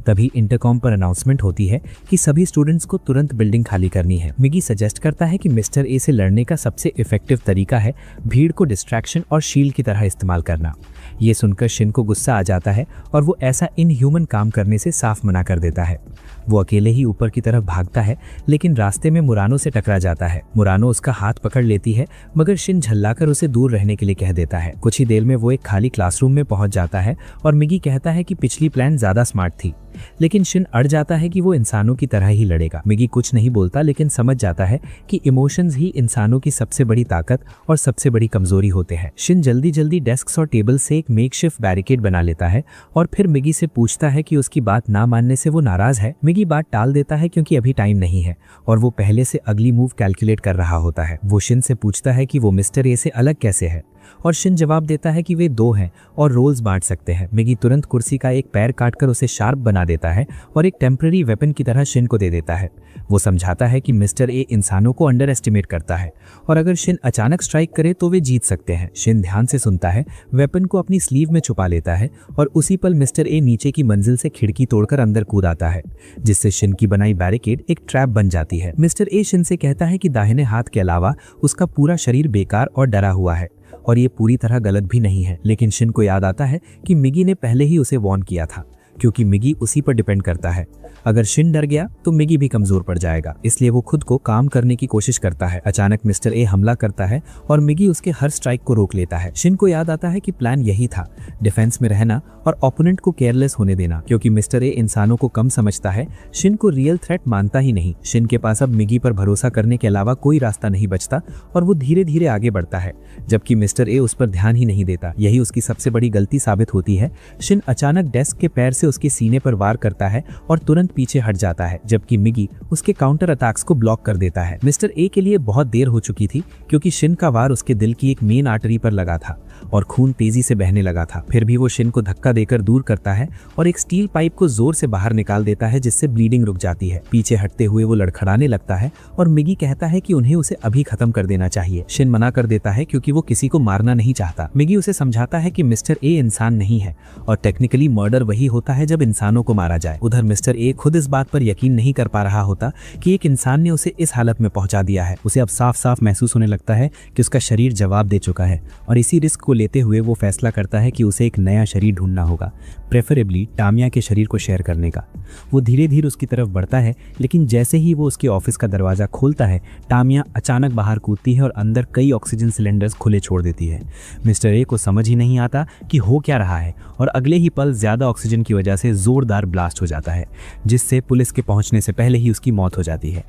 तभी इंटरकॉम पर अनाउंसमेंट होती है कि सभी स्टूडेंट्स को तुरंत बिल्डिंग खाली करनी है। मिगी सजेस्ट करता है कि मिस्टर ए से लड़ने का सबसे इफेक्टिव तरीका है भीड़ को डिस्ट्रैक्शन और शील्ड की तरह इस्तेमाल करना। ये सुनकर शिन को गुस्सा आ जाता है और वो ऐसा इनह्यूमन काम करने से साफ मना कर देता है। वो अकेले ही ऊपर की तरफ भागता है, लेकिन रास्ते में मुरानो से टकरा जाता है। मुरानो उसका हाथ पकड़ लेती है, मगर शिन झल्लाकर उसे दूर रहने के लिए कह देता है। कुछ ही देर में वो एक खाली क्लासरूम में पहुंच जाता है और मिगी कहता है कि पिछली प्लान ज्यादा स्मार्ट थी, लेकिन शिन अड़ जाता है कि वो इंसानों की तरह ही लड़ेगा। मिगी कुछ नहीं बोलता, लेकिन समझ जाता है कि इमोशंस ही इंसानों की सबसे बड़ी ताकत और सबसे बड़ी कमजोरी होते हैं। शिन जल्दी जल्दी डेस्क्स और टेबल से एक मेकशिफ्ट बैरिकेड बना लेता है और फिर मिगी से पूछता है कि उसकी बात ना मानने से वो नाराज है। मिगी बात टाल देता है क्योंकि अभी टाइम नहीं है और वो पहले से अगली मूव कैलकुलेट कर रहा होता है। वो शिन से पूछता है कि वो मिस्टर ए से अलग कैसे है और शिन जवाब देता है कि वे 2 हैं और रोल्स बांट सकते हैं। मिगी तुरंत कुर्सी का एक पैर काटकर उसे शार्प बना देता है और एक टेम्पररी वेपन की तरह शिन को दे देता है। वो समझाता है कि मिस्टर ए इंसानों को अंडर एस्टिमेट करता है और अगर शिन अचानक स्ट्राइक करे तो वे जीत सकते हैं। शिन ध्यान से सुनता है, वेपन को अपनी स्लीव में छुपा लेता है और उसी पल मिस्टर ए नीचे की मंजिल से खिड़की तोड़कर अंदर कूद आता है, जिससे शिन की बनाई बैरिकेड एक ट्रैप बन जाती है। मिस्टर ए शिन से कहता है कि दाहिने हाथ के अलावा उसका पूरा शरीर बेकार और डरा हुआ है और ये पूरी तरह गलत भी नहीं है। लेकिन शिन को याद आता है कि मिगी ने पहले ही उसे वार्न किया था, क्योंकि मिगी उसी पर डिपेंड करता है। अगर शिन डर गया तो मिगी भी कमजोर पड़ जाएगा, इसलिए वो खुद को काम करने की कोशिश करता है। अचानक मिस्टर ए हमला करता है और मिगी उसके हर स्ट्राइक को रोक लेता है। शिन को याद आता है कि प्लान यही था, डिफेंस में रहना और ओपोनेंट को केयरलेस होने देना। क्योंकि मिस्टर ए इंसानों को कम समझता है, शिन को रियल थ्रेट मानता ही नहीं। शिन के पास अब मिगी पर भरोसा करने के अलावा कोई रास्ता नहीं बचता और वो धीरे धीरे आगे बढ़ता है, जबकि मिस्टर ए उस पर ध्यान ही नहीं देता। यही उसकी सबसे बड़ी गलती साबित होती है। शिन अचानक डेस्क के पैर से उसके सीने पर वार करता है और तुरंत पीछे हट जाता है, जबकि मिगी उसके काउंटर अटैक्स को ब्लॉक कर देता है। मिस्टर ए के लिए बहुत देर हो चुकी थी क्योंकि शिन का वार उसके दिल की एक मेन आर्टरी पर लगा था और खून तेजी से बहने लगा था। फिर भी वो शिन को धक्का देकर दूर करता है और एक स्टील पाइप को जोर से बाहर निकाल देता है, जिससे ब्लीडिंग रुक जाती है। पीछे हटते हुए वो लड़खड़ाने लगता है और मिगी कहता है कि उन्हें उसे अभी खत्म कर देना चाहिए। शिन मना कर देता है क्योंकि वो किसी को मारना नहीं चाहता। मिगी उसे समझाता है कि मिस्टर ए इंसान नहीं है और टेक्निकली मर्डर वही होता है जब इंसानों को मारा जाए। उधर मिस्टर ए खुद इस बात पर यकीन नहीं कर पा रहा होता कि एक इंसान ने उसे इस हालत में पहुंचा दिया है। उसे अब साफ साफ महसूस होने लगता है कि उसका शरीर जवाब दे चुका है और इसी रिस्क को लेते हुए वो फैसला करता है कि उसे एक नया शरीर ढूंढना होगा, प्रेफरेबली टामिया के शरीर को शेयर करने का। वो धीरे धीरे उसकी तरफ बढ़ता है, लेकिन जैसे ही वो उसके ऑफिस का दरवाजा खोलता है, टामिया अचानक बाहर कूदती है और अंदर कई ऑक्सीजन सिलेंडर्स खुले छोड़ देती है। मिस्टर ए को समझ ही नहीं आता कि हो क्या रहा है और अगले ही पल ज्यादा ऑक्सीजन की वजह से जोरदार ब्लास्ट हो जाता है, जिससे पुलिस के पहुंचने से पहले ही उसकी मौत हो जाती है।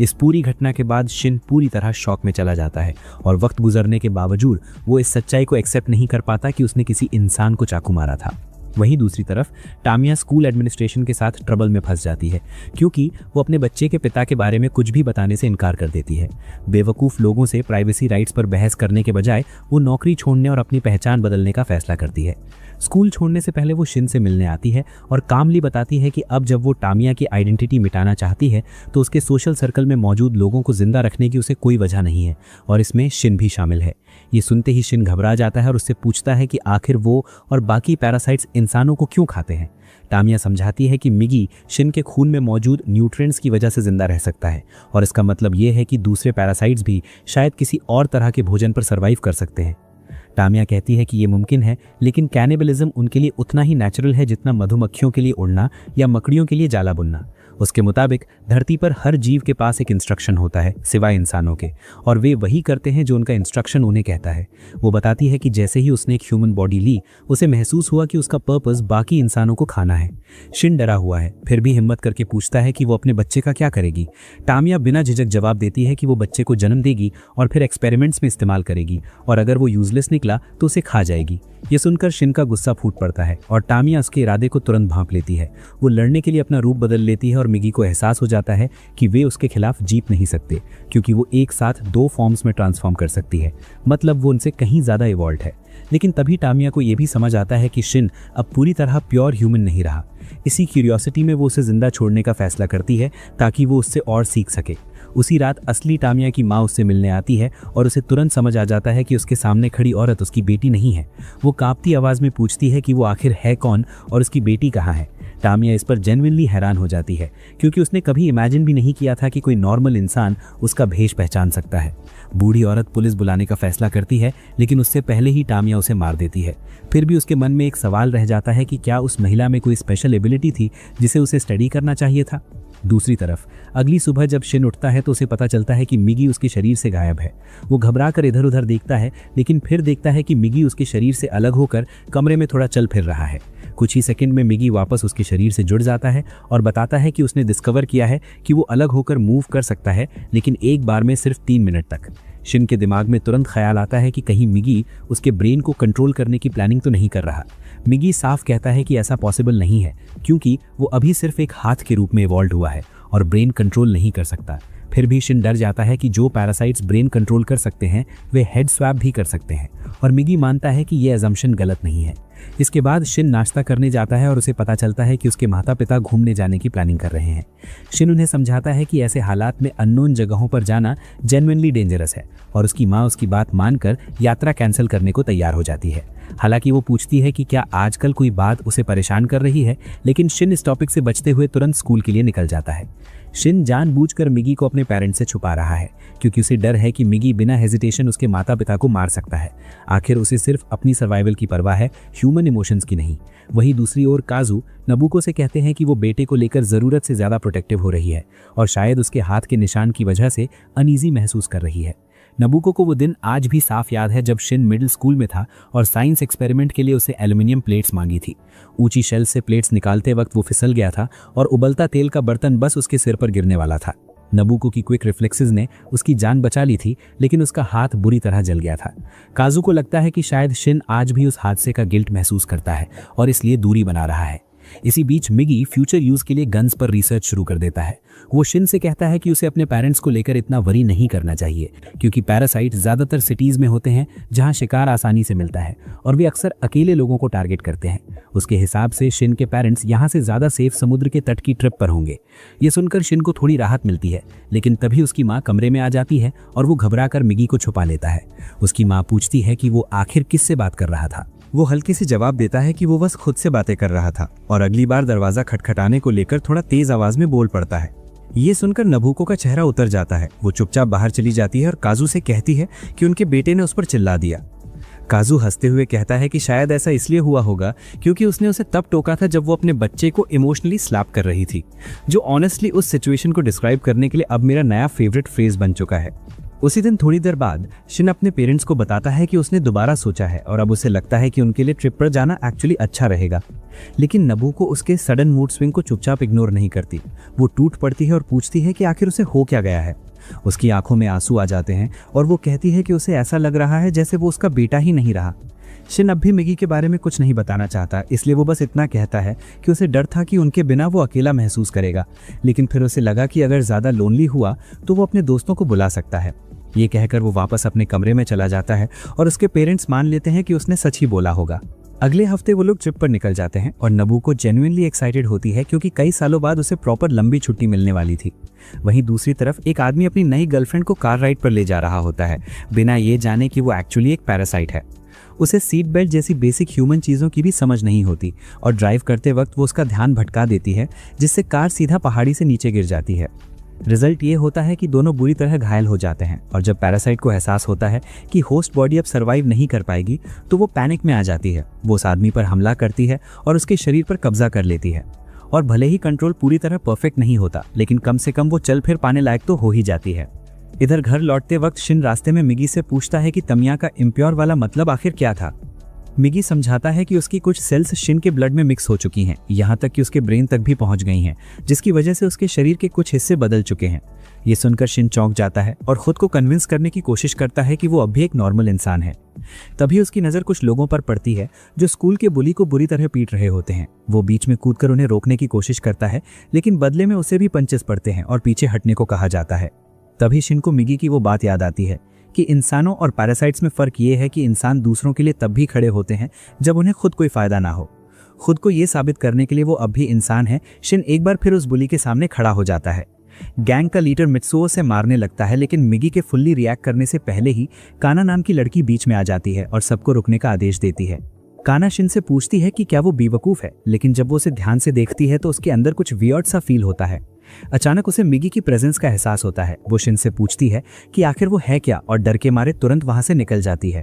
इस पूरी घटना के बाद शिन पूरी तरह शॉक में चला जाता है और वक्त गुजरने के बावजूद वो इस सच्चाई को एक्सेप्ट नहीं कर पाता कि उसने किसी इंसान को चाकू मारा था। वहीं दूसरी तरफ टामिया स्कूल एडमिनिस्ट्रेशन के साथ ट्रबल में फंस जाती है क्योंकि वो अपने बच्चे के पिता के बारे में कुछ भी बताने से इनकार कर देती है। बेवकूफ़ लोगों से प्राइवेसी राइट्स पर बहस करने के बजाय वो नौकरी छोड़ने और अपनी पहचान बदलने का फैसला करती है। स्कूल छोड़ने से पहले वो शिन से मिलने आती है और कामली बताती है कि अब जब वो टामिया की आइडेंटिटी मिटाना चाहती है तो उसके सोशल सर्कल में मौजूद लोगों को जिंदा रखने की उसे कोई वजह नहीं है और इसमें शिन भी शामिल है। ये सुनते ही शिन घबरा जाता है और उससे पूछता है कि आखिर वो और बाकी पैरासाइट्स इंसानों को क्यों खाते हैं। टामिया समझाती है कि मिगी शिन के खून में मौजूद न्यूट्रिएंट्स की वजह से जिंदा रह सकता है और इसका मतलब ये है कि दूसरे पैरासाइट्स भी शायद किसी और तरह के भोजन पर सर्वाइव कर सकते हैं। टामिया कहती है कि ये मुमकिन है, लेकिन कैनिबलिज्म उनके लिए उतना ही नेचुरल है जितना मधुमक्खियों के लिए उड़ना या मकड़ियों के लिए जाला बुनना। उसके मुताबिक धरती पर हर जीव के पास एक इंस्ट्रक्शन होता है सिवाय इंसानों के, और वे वही करते हैं जो उनका इंस्ट्रक्शन उन्हें कहता है। वो बताती है कि जैसे ही उसने एक ह्यूमन बॉडी ली, उसे महसूस हुआ कि उसका पर्पस बाकी इंसानों को खाना है। शिन डरा हुआ है, फिर भी हिम्मत करके पूछता है कि वो अपने बच्चे का क्या करेगी। टामिया बिना झिझक जवाब देती है कि वो बच्चे को जन्म देगी और फिर एक्सपेरिमेंट्स में इस्तेमाल करेगी, और अगर वो यूजलेस निकला तो उसे खा जाएगी। ये सुनकर शिन का गुस्सा फूट पड़ता है और टामिया उसके इरादे को तुरंत भांप लेती है। वो लड़ने के लिए अपना रूप बदल लेती है और मिगी को एहसास हो जाता है कि वे उसके खिलाफ जीत नहीं सकते, क्योंकि वो एक साथ 2 फॉर्म्स में ट्रांसफॉर्म कर सकती है। मतलब वो उनसे कहीं ज़्यादा इवॉल्व है। लेकिन तभी टामिया को यह भी समझ आता है कि शिन अब पूरी तरह प्योर ह्यूमन नहीं रहा। इसी क्यूरियोसिटी में वो उसे जिंदा छोड़ने का फैसला करती है ताकि वो उससे और सीख सके। उसी रात असली टामिया की माँ उससे मिलने आती है और उसे तुरंत समझ आ जाता है कि उसके सामने खड़ी औरत उसकी बेटी नहीं है। वो कांपती आवाज़ में पूछती है कि वो आखिर है कौन और उसकी बेटी कहाँ है। टामिया इस पर जेन्युइनली हैरान हो जाती है, क्योंकि उसने कभी इमेजिन भी नहीं किया था कि कोई नॉर्मल इंसान उसका भेष पहचान सकता है। बूढ़ी औरत पुलिस बुलाने का फैसला करती है, लेकिन उससे पहले ही टामिया उसे मार देती है। फिर भी उसके मन में एक सवाल रह जाता है कि क्या उस महिला में कोई स्पेशल एबिलिटी थी जिसे उसे स्टडी करना चाहिए था। दूसरी तरफ अगली सुबह जब शिन उठता है तो उसे पता चलता है कि मिगी उसके शरीर से गायब है। वो घबरा कर इधर उधर देखता है, लेकिन फिर देखता है कि मिगी उसके शरीर से अलग होकर कमरे में थोड़ा चल फिर रहा है। कुछ ही सेकंड में मिगी वापस उसके शरीर से जुड़ जाता है और बताता है कि उसने डिस्कवर किया है कि वो अलग होकर मूव कर सकता है, लेकिन एक बार में सिर्फ 3 मिनट तक। शिन के दिमाग में तुरंत ख्याल आता है कि कहीं मिगी उसके ब्रेन को कंट्रोल करने की प्लानिंग तो नहीं कर रहा। मिगी साफ कहता है कि ऐसा पॉसिबल नहीं है, क्योंकि वो अभी सिर्फ एक हाथ के रूप में इवॉल्व हुआ है और ब्रेन कंट्रोल नहीं कर सकता। फिर भी शिन डर जाता है कि जो पैरासाइट्स ब्रेन कंट्रोल कर सकते हैं वे हेड स्वैप भी कर सकते हैं, और मिगी मानता है कि यह अजम्पशन गलत नहीं है। इसके बाद शिन नाश्ता करने जाता है और उसे पता चलता है कि उसके माता पिता घूमने जाने की प्लानिंग कर रहे हैं। शिन उन्हें समझाता है कि ऐसे हालात में अननोन जगहों पर जाना जेन्युइनली डेंजरस है, और उसकी माँ उसकी बात मानकर यात्रा कैंसिल करने को तैयार हो जाती है। हालांकि वो पूछती है कि क्या आजकल कोई बात उसे परेशान कर रही है, लेकिन शिन इस टॉपिक से बचते हुए तुरंत स्कूल के लिए निकल जाता है। शिन जानबूझकर मिगी को अपने पेरेंट्स से छुपा रहा है, क्योंकि उसे डर है कि मिगी बिना हेजिटेशन उसके माता पिता को मार सकता है। आखिर उसे सिर्फ अपनी सर्वाइवल की परवाह है, ह्यूमन इमोशंस की नहीं। वहीं दूसरी ओर काजू नबुको से कहते हैं कि वो बेटे को लेकर ज़रूरत से ज़्यादा प्रोटेक्टिव हो रही है और शायद उसके हाथ के निशान की वजह से अनईजी महसूस कर रही है। नबुको को वो दिन आज भी साफ याद है जब शिन मिडिल स्कूल में था और साइंस एक्सपेरिमेंट के लिए उसे एल्युमिनियम प्लेट्स मांगी थी। ऊंची शेल्फ से प्लेट्स निकालते वक्त वो फिसल गया था और उबलता तेल का बर्तन बस उसके सिर पर गिरने वाला था। नबुको की क्विक रिफ्लेक्सेस ने उसकी जान बचा ली थी, लेकिन उसका हाथ बुरी तरह जल गया था। काजू को लगता है कि शायद शिन आज भी उस हादसे का गिल्ट महसूस करता है और इसलिए दूरी बना रहा है। इसी बीच मिगी फ्यूचर यूज के लिए गन्स पर रिसर्च शुरू कर देता है। वो शिन से कहता है कि उसे अपने पेरेंट्स को लेकर इतना वरी नहीं करना चाहिए, क्योंकि पैरासाइट ज्यादातर सिटीज में होते हैं जहां शिकार आसानी से मिलता है और वे अक्सर अकेले लोगों को टारगेट करते हैं। उसके हिसाब से शिन के पेरेंट्स यहां से ज्यादा सेफ समुद्र के तट की ट्रिप पर होंगे। ये सुनकर शिन को थोड़ी राहत मिलती है, लेकिन तभी उसकी माँ कमरे में आ जाती है और वो घबराकर मिगी को छुपा लेता है। उसकी माँ पूछती है कि वो आखिर किससे बात कर रहा था। वो हल्के से जवाब देता है कि वो बस खुद से बातें कर रहा था और अगली बार दरवाजा खटखटाने को लेकर थोड़ा तेज आवाज में बोल पड़ता है। ये सुनकर नबुको का चेहरा उतर जाता है। वो चुपचाप बाहर चली जाती है और काजू से कहती है कि उनके बेटे ने उस पर चिल्ला दिया। काजू हंसते हुए कहता है कि शायद ऐसा इसलिए हुआ होगा क्योंकि उसने उसे तब टोका था जब वो अपने बच्चे को इमोशनली स्लैप कर रही थी, जो ऑनेस्टली उस सिचुएशन को डिस्क्राइब करने के लिए अब मेरा नया फेवरेट फ्रेज बन चुका है। उसी दिन थोड़ी देर बाद शिन अपने पेरेंट्स को बताता है कि उसने दोबारा सोचा है और अब उसे लगता है कि उनके लिए ट्रिप पर जाना एक्चुअली अच्छा रहेगा। लेकिन नबुको उसके सडन मूड स्विंग को चुपचाप इग्नोर नहीं करती। वो टूट पड़ती है और पूछती है कि आखिर उसे हो क्या गया है। उसकी आंखों में आंसू आ जाते हैं और वो कहती है कि उसे ऐसा लग रहा है जैसे वो उसका बेटा ही नहीं रहा। शिन अब भी मिगी के बारे में कुछ नहीं बताना चाहता, इसलिए वो बस इतना कहता है कि उसे डर था कि उनके बिना वो अकेला महसूस करेगा, लेकिन फिर उसे लगा कि अगर ज़्यादा लोनली हुआ तो वो अपने दोस्तों को बुला सकता है। ये कहकर वो वापस अपने कमरे में चला जाता है और उसके पेरेंट्स मान लेते हैं कि उसने सच ही बोला होगा। अगले हफ्ते वो लोग ट्रिप पर निकल जाते हैं और नबुको जेन्युइनली एक्साइटेड होती है क्योंकि कई सालों बाद उसे प्रॉपर लंबी छुट्टी मिलने वाली थी। वहीं दूसरी तरफ एक आदमी अपनी नई गर्लफ्रेंड को कार राइड पर ले जा रहा होता है, बिना ये जाने कि वो एक्चुअली एक पैरासाइट है। उसे सीट बेल्ट जैसी बेसिक ह्यूमन चीज़ों की भी समझ नहीं होती और ड्राइव करते वक्त वो उसका ध्यान भटका देती है, जिससे कार सीधा पहाड़ी से नीचे गिर जाती है। रिजल्ट ये होता है कि दोनों बुरी तरह घायल हो जाते हैं और जब पैरासाइट को एहसास होता है कि होस्ट बॉडी अब सर्वाइव नहीं कर पाएगी तो वो पैनिक में आ जाती है। वो उस आदमी पर हमला करती है और उसके शरीर पर कब्जा कर लेती है। और भले ही कंट्रोल पूरी तरह परफेक्ट नहीं होता, लेकिन कम से कम वो चल फिर पाने लायक तो हो ही जाती है। इधर घर लौटते वक्त शिन रास्ते में मिगी से पूछता है कि तमिया का इम्प्योर वाला मतलब आखिर क्या था। मिगी समझाता है कि उसकी कुछ सेल्स शिन के ब्लड में मिक्स हो चुकी हैं, यहाँ तक कि उसके ब्रेन तक भी पहुंच गई हैं, जिसकी वजह से उसके शरीर के कुछ हिस्से बदल चुके हैं। ये सुनकर शिन चौंक जाता है और खुद को कन्विंस करने की कोशिश करता है कि वो अब भी एक नॉर्मल इंसान है। तभी उसकी नज़र कुछ लोगों पर पड़ती है जो स्कूल के बुली को बुरी तरह पीट रहे होते हैं। वो बीच में कूदकर उन्हें रोकने की कोशिश करता है, लेकिन बदले में उसे भी पंचेस पड़ते हैं और पीछे हटने को कहा जाता है। तभी शिन को मिगी की वो बात याद आती है कि इंसानों और पैरासाइट्स में फ़र्क ये है कि इंसान दूसरों के लिए तब भी खड़े होते हैं जब उन्हें खुद कोई फ़ायदा ना हो। खुद को ये साबित करने के लिए वो अब भी इंसान है। शिन एक बार फिर उस बुली के सामने खड़ा हो जाता है। गैंग का लीडर मित्सुओ से मारने लगता है, लेकिन मिगी के फुल्ली रिएक्ट करने से पहले ही काना नाम की लड़की बीच में आ जाती है और सबको रुकने का आदेश देती है। काना शिन से पूछती है कि क्या वो बेवकूफ़ है, लेकिन जब वो उसे ध्यान से देखती है तो उसके अंदर कुछ वियर्ड सा फील होता है। अचानक उसे मिगी की प्रेजेंस का एहसास होता है। वो शिन से पूछती है कि आखिर वो है क्या और डर के मारे तुरंत वहां से निकल जाती है।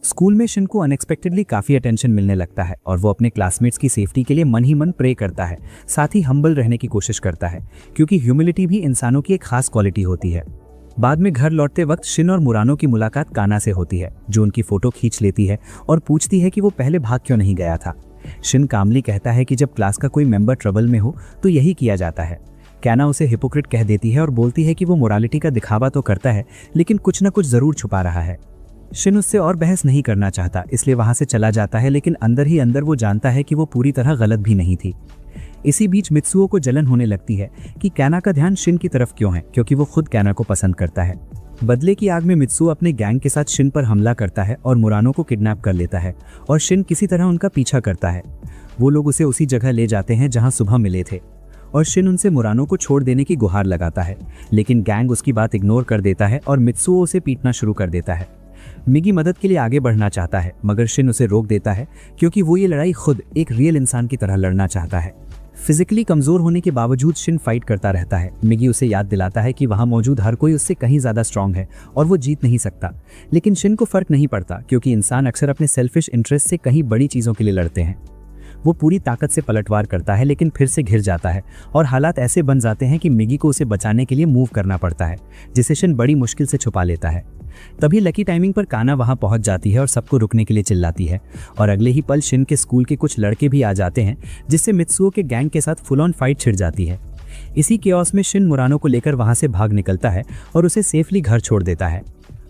स्कूल में शिन को अनएक्सपेक्टेडली काफ़ी अटेंशन मिलने लगता है और वो अपने क्लासमेट्स की सेफ्टी के लिए मन ही मन प्रे करता है। साथ ही हम्बल रहने की कोशिश करता है, क्योंकि ह्यूमिलिटी भी इंसानों की एक खास क्वालिटी होती है। बाद में घर लौटते वक्त शिन और मुरानो की मुलाकात काना से होती है, जो उनकी फ़ोटो खींच लेती है और पूछती है कि वो पहले भाग क्यों नहीं गया था। शिन कामली कहता है कि जब क्लास का कोई मेंबर ट्रबल में हो तो यही किया जाता है। कैना उसे हिपोक्रेट कह देती है और बोलती है कि वो मोरालिटी का दिखावा तो करता है, लेकिन कुछ न कुछ ज़रूर छुपा रहा है। शिन उससे और बहस नहीं करना चाहता, इसलिए वहाँ से चला जाता है, लेकिन अंदर ही अंदर वो जानता है कि वो पूरी तरह गलत भी नहीं थी। इसी बीच मित्सुओ को जलन होने लगती है कि कैना का ध्यान शिन की तरफ क्यों है, क्योंकि वो खुद कैना को पसंद करता है। बदले की आग में मित्सुओ अपने गैंग के साथ शिन पर हमला करता है और मुरानो को किडनैप कर लेता है और शिन किसी तरह उनका पीछा करता है। वो लोग उसे उसी जगह ले जाते हैं जहाँ सुबह मिले थे और शिन उनसे मुरानो को छोड़ देने की गुहार लगाता है, लेकिन गैंग उसकी बात इग्नोर कर देता है और मित्सुओ उसे पीटना शुरू कर देता है। मिगी मदद के लिए आगे बढ़ना चाहता है, मगर शिन उसे रोक देता है, क्योंकि वो ये लड़ाई खुद एक रियल इंसान की तरह लड़ना चाहता है। फिजिकली कमजोर होने के बावजूद शिन फाइट करता रहता है। मिगी उसे याद दिलाता है कि वहाँ मौजूद हर कोई उससे कहीं ज़्यादा स्ट्रांग है और वो जीत नहीं सकता, लेकिन शिन को फर्क नहीं पड़ता, क्योंकि इंसान अक्सर अपने सेल्फिश इंटरेस्ट से कहीं बड़ी चीज़ों के लिए लड़ते हैं। वो पूरी ताकत से पलटवार करता है, लेकिन फिर से घिर जाता है और हालात ऐसे बन जाते हैं कि मिगी को उसे बचाने के लिए मूव करना पड़ता है, जिसे शिन बड़ी मुश्किल से छुपा लेता है। तभी लकी टाइमिंग पर काना वहां पहुंच जाती है और सबको रुकने के लिए चिल्लाती है, और अगले ही पल शिन के स्कूल के कुछ लड़के भी आ जाते हैं, जिससे मित्सुओ के गैंग के साथ फुल ऑन फाइट छिड़ जाती है। इसी केओस में शिन मुरानो को लेकर वहां से भाग निकलता है और उसे सेफली घर छोड़ देता है।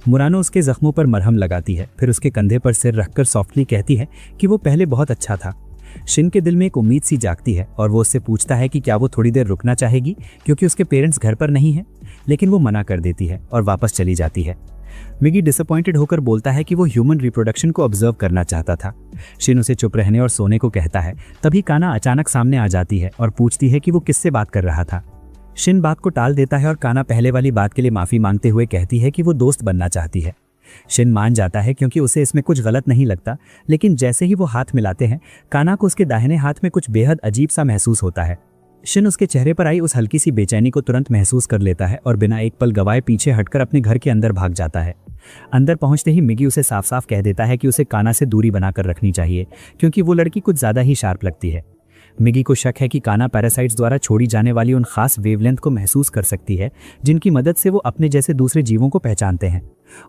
मुरानो उसके जख्मों पर मरहम लगाती है, फिर उसके कंधे पर सिर रखकर सॉफ्टली कहती है कि वो पहले बहुत अच्छा था, शिन के दिल में एक उम्मीद सी जागती है और वो उससे पूछता है कि क्या वो थोड़ी देर रुकना चाहेगी क्योंकि उसके पेरेंट्स घर पर नहीं हैं, लेकिन वो मना कर देती है और वापस चली जाती है। मिगी डिसअपॉइंटेड होकर बोलता है कि वो ह्यूमन रिप्रोडक्शन को ऑब्जर्व करना चाहता था। शिन उसे चुप रहने और सोने को कहता है। तभी काना अचानक सामने आ जाती है और पूछती है कि वो किससे बात कर रहा था। शिन बात को टाल देता है और काना पहले वाली बात के लिए माफ़ी मांगते हुए कहती है कि वो दोस्त बनना चाहती है। शिन मान जाता है क्योंकि उसे इसमें कुछ गलत नहीं लगता, लेकिन जैसे ही वो हाथ मिलाते हैं काना को उसके दाहिने हाथ में कुछ बेहद अजीब सा महसूस होता है। शिन उसके चेहरे पर आई उस हल्की सी बेचैनी को तुरंत महसूस कर लेता है और बिना एक पल गवाए पीछे हटकर अपने घर के अंदर भाग जाता है। अंदर पहुंचते ही मिगी उसे साफ साफ कह देता है कि उसे काना से दूरी बनाकर रखनी चाहिए क्योंकि वो लड़की कुछ ज़्यादा ही शार्प लगती है। मिगी को शक है कि काना पैरासाइट्स द्वारा छोड़ी जाने वाली उन खास वेवलेंथ को महसूस कर सकती है जिनकी मदद से वो अपने जैसे दूसरे जीवों को पहचानते हैं।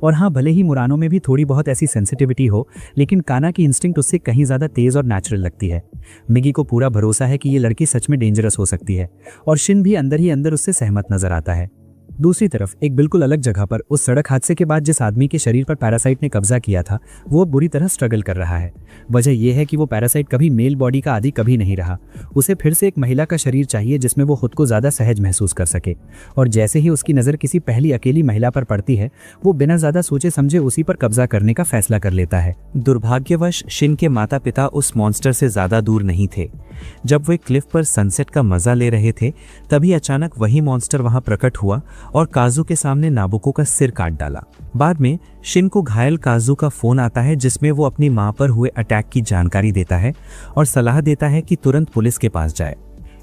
और हाँ, भले ही मुरानों में भी थोड़ी बहुत ऐसी सेंसिटिविटी हो, लेकिन काना की इंस्टिंक्ट उससे कहीं ज़्यादा तेज़ और नेचुरल लगती है। मिगी को पूरा भरोसा है कि ये लड़की सच में डेंजरस हो सकती है और शिन भी अंदर ही अंदर उससे सहमत नजर आता है। दूसरी तरफ एक बिल्कुल अलग जगह पर उस सड़क हादसे के बाद जिस आदमी के शरीर पर पैरासाइट ने कब्जा किया था वो बुरी तरह स्ट्रगल कर रहा है। वजह यह है कि वो पैरासाइट कभी मेल बॉडी का आदी कभी नहीं रहा। उसे फिर से एक महिला का शरीर चाहिए जिसमें वो खुद को ज़्यादा सहज महसूस कर सके। और जैसे ही उसकी नज़र किसी पहली अकेली महिला पर पड़ती है वो बिना ज़्यादा सोचे समझे उसी पर कब्जा करने का फैसला कर लेता है। दुर्भाग्यवश शिन के माता पिता उस मॉन्स्टर से ज़्यादा दूर नहीं थे। जब वे क्लिफ पर सनसेट का मज़ा ले रहे थे तभी अचानक वही मॉन्स्टर वहां प्रकट हुआ और काजू के सामने नाबुको का सिर काट डाला। बाद में शिन को घायल काजू का फोन आता है जिसमें वो अपनी मां पर हुए अटैक की जानकारी देता है और सलाह देता है कि तुरंत पुलिस के पास जाए।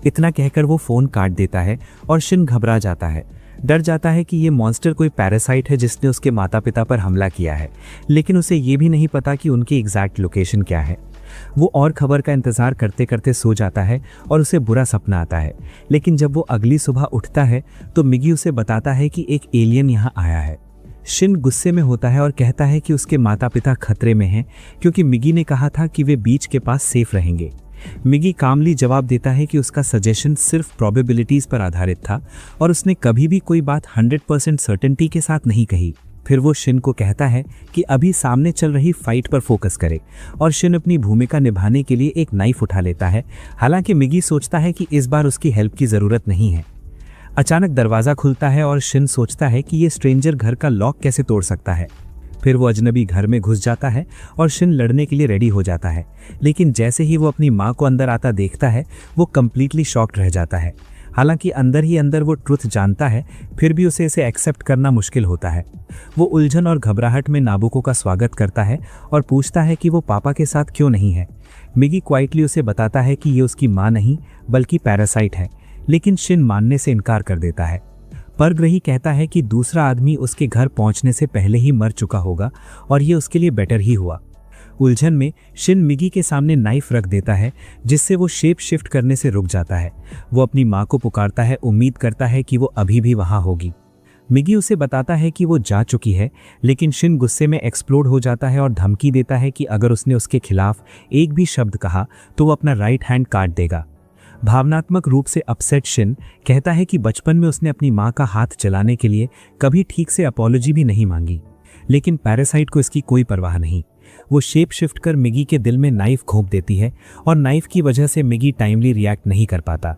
इतना कहकर वो फोन काट देता है और शिन घबरा जाता है, डर जाता है कि ये मॉन्स्टर कोई पैरासाइट है जिसने उसके माता पिता पर हमला किया है, लेकिन उसे ये भी नहीं पता कि उनकी एग्जैक्ट लोकेशन क्या है। वो और खबर का इंतज़ार करते करते सो जाता है और उसे बुरा सपना आता है। लेकिन जब वो अगली सुबह उठता है तो मिगी उसे बताता है कि एक एलियन यहाँ आया है। शिन गुस्से में होता है और कहता है कि उसके माता पिता खतरे में हैं क्योंकि मिगी ने कहा था कि वे बीच के पास सेफ रहेंगे। मिगी कामली जवाब देता है कि उसका सजेशन सिर्फ प्रोबेबिलिटीज़ पर आधारित था और उसने कभी भी कोई बात 100% सर्टेनिटी के साथ नहीं कही। फिर वो शिन को कहता है कि अभी सामने चल रही फाइट पर फोकस करे और शिन अपनी भूमिका निभाने के लिए एक नाइफ उठा लेता है। हालांकि मिगी सोचता है कि इस बार उसकी हेल्प की ज़रूरत नहीं है। अचानक दरवाज़ा खुलता है और शिन सोचता है कि ये स्ट्रेंजर घर का लॉक कैसे तोड़ सकता है। फिर वो अजनबी घर में घुस जाता है और शिन लड़ने के लिए रेडी हो जाता है, लेकिन जैसे ही वो अपनी माँ को अंदर आता देखता है वो कम्प्लीटली शॉक्ड रह जाता है। हालांकि अंदर ही अंदर वो ट्रुथ जानता है, फिर भी उसे इसे एक्सेप्ट करना मुश्किल होता है। वो उलझन और घबराहट में नाबुको का स्वागत करता है और पूछता है कि वो पापा के साथ क्यों नहीं है। मिगी क्वाइटली उसे बताता है कि ये उसकी माँ नहीं बल्कि पैरासाइट है, लेकिन शिन मानने से इनकार कर देता है। परग्रही कहता है कि दूसरा आदमी उसके घर पहुंचने से पहले ही मर चुका होगा और ये उसके लिए बेटर ही हुआ। उलझन में शिन मिगी के सामने नाइफ रख देता है जिससे वो शेप शिफ्ट करने से रुक जाता है। वो अपनी माँ को पुकारता है, उम्मीद करता है कि वो अभी भी वहाँ होगी। मिगी उसे बताता है कि वो जा चुकी है, लेकिन शिन गुस्से में एक्सप्लोड हो जाता है और धमकी देता है कि अगर उसने उसके खिलाफ एक भी शब्द कहा तो वो अपना राइट हैंड काट देगा। भावनात्मक रूप से अपसेट शिन कहता है कि बचपन में उसने अपनी माँ का हाथ चलाने के लिए कभी ठीक से अपॉलॉजी भी नहीं मांगी, लेकिन पैरासाइट को इसकी कोई परवाह नहीं। वो शेप शिफ्ट कर मिगी के दिल में नाइफ घोंप देती है और नाइफ की वजह से मिगी टाइमली रिएक्ट नहीं कर पाता।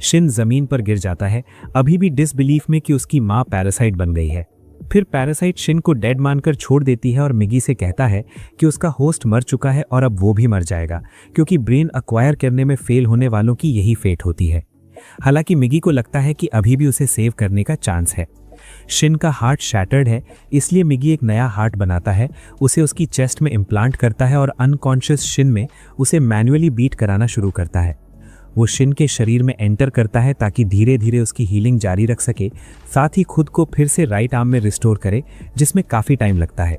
शिन जमीन पर गिर जाता है, अभी भी डिसबिलीफ में कि उसकी माँ पैरासाइट बन गई है। फिर पैरासाइट शिन को डेड मानकर छोड़ देती है और मिगी से कहता है कि उसका होस्ट मर चुका है और अब वो भी मर जाएगा, क्योंकि ब्रेन अक्वायर करने में फेल होने वालों की यही फेट होती है। हालांकि मिगी को लगता है कि अभी भी उसे सेव करने का चांस है। शिन का हार्ट शैटर्ड है, इसलिए मिगी एक नया हार्ट बनाता है, उसे उसकी चेस्ट में इम्प्लांट करता है और अनकॉन्शियस शिन में उसे मैन्युअली बीट कराना शुरू करता है। वो शिन के शरीर में एंटर करता है ताकि धीरे धीरे उसकी हीलिंग जारी रख सके, साथ ही खुद को फिर से राइट आर्म में रिस्टोर करे, जिसमें काफ़ी टाइम लगता है।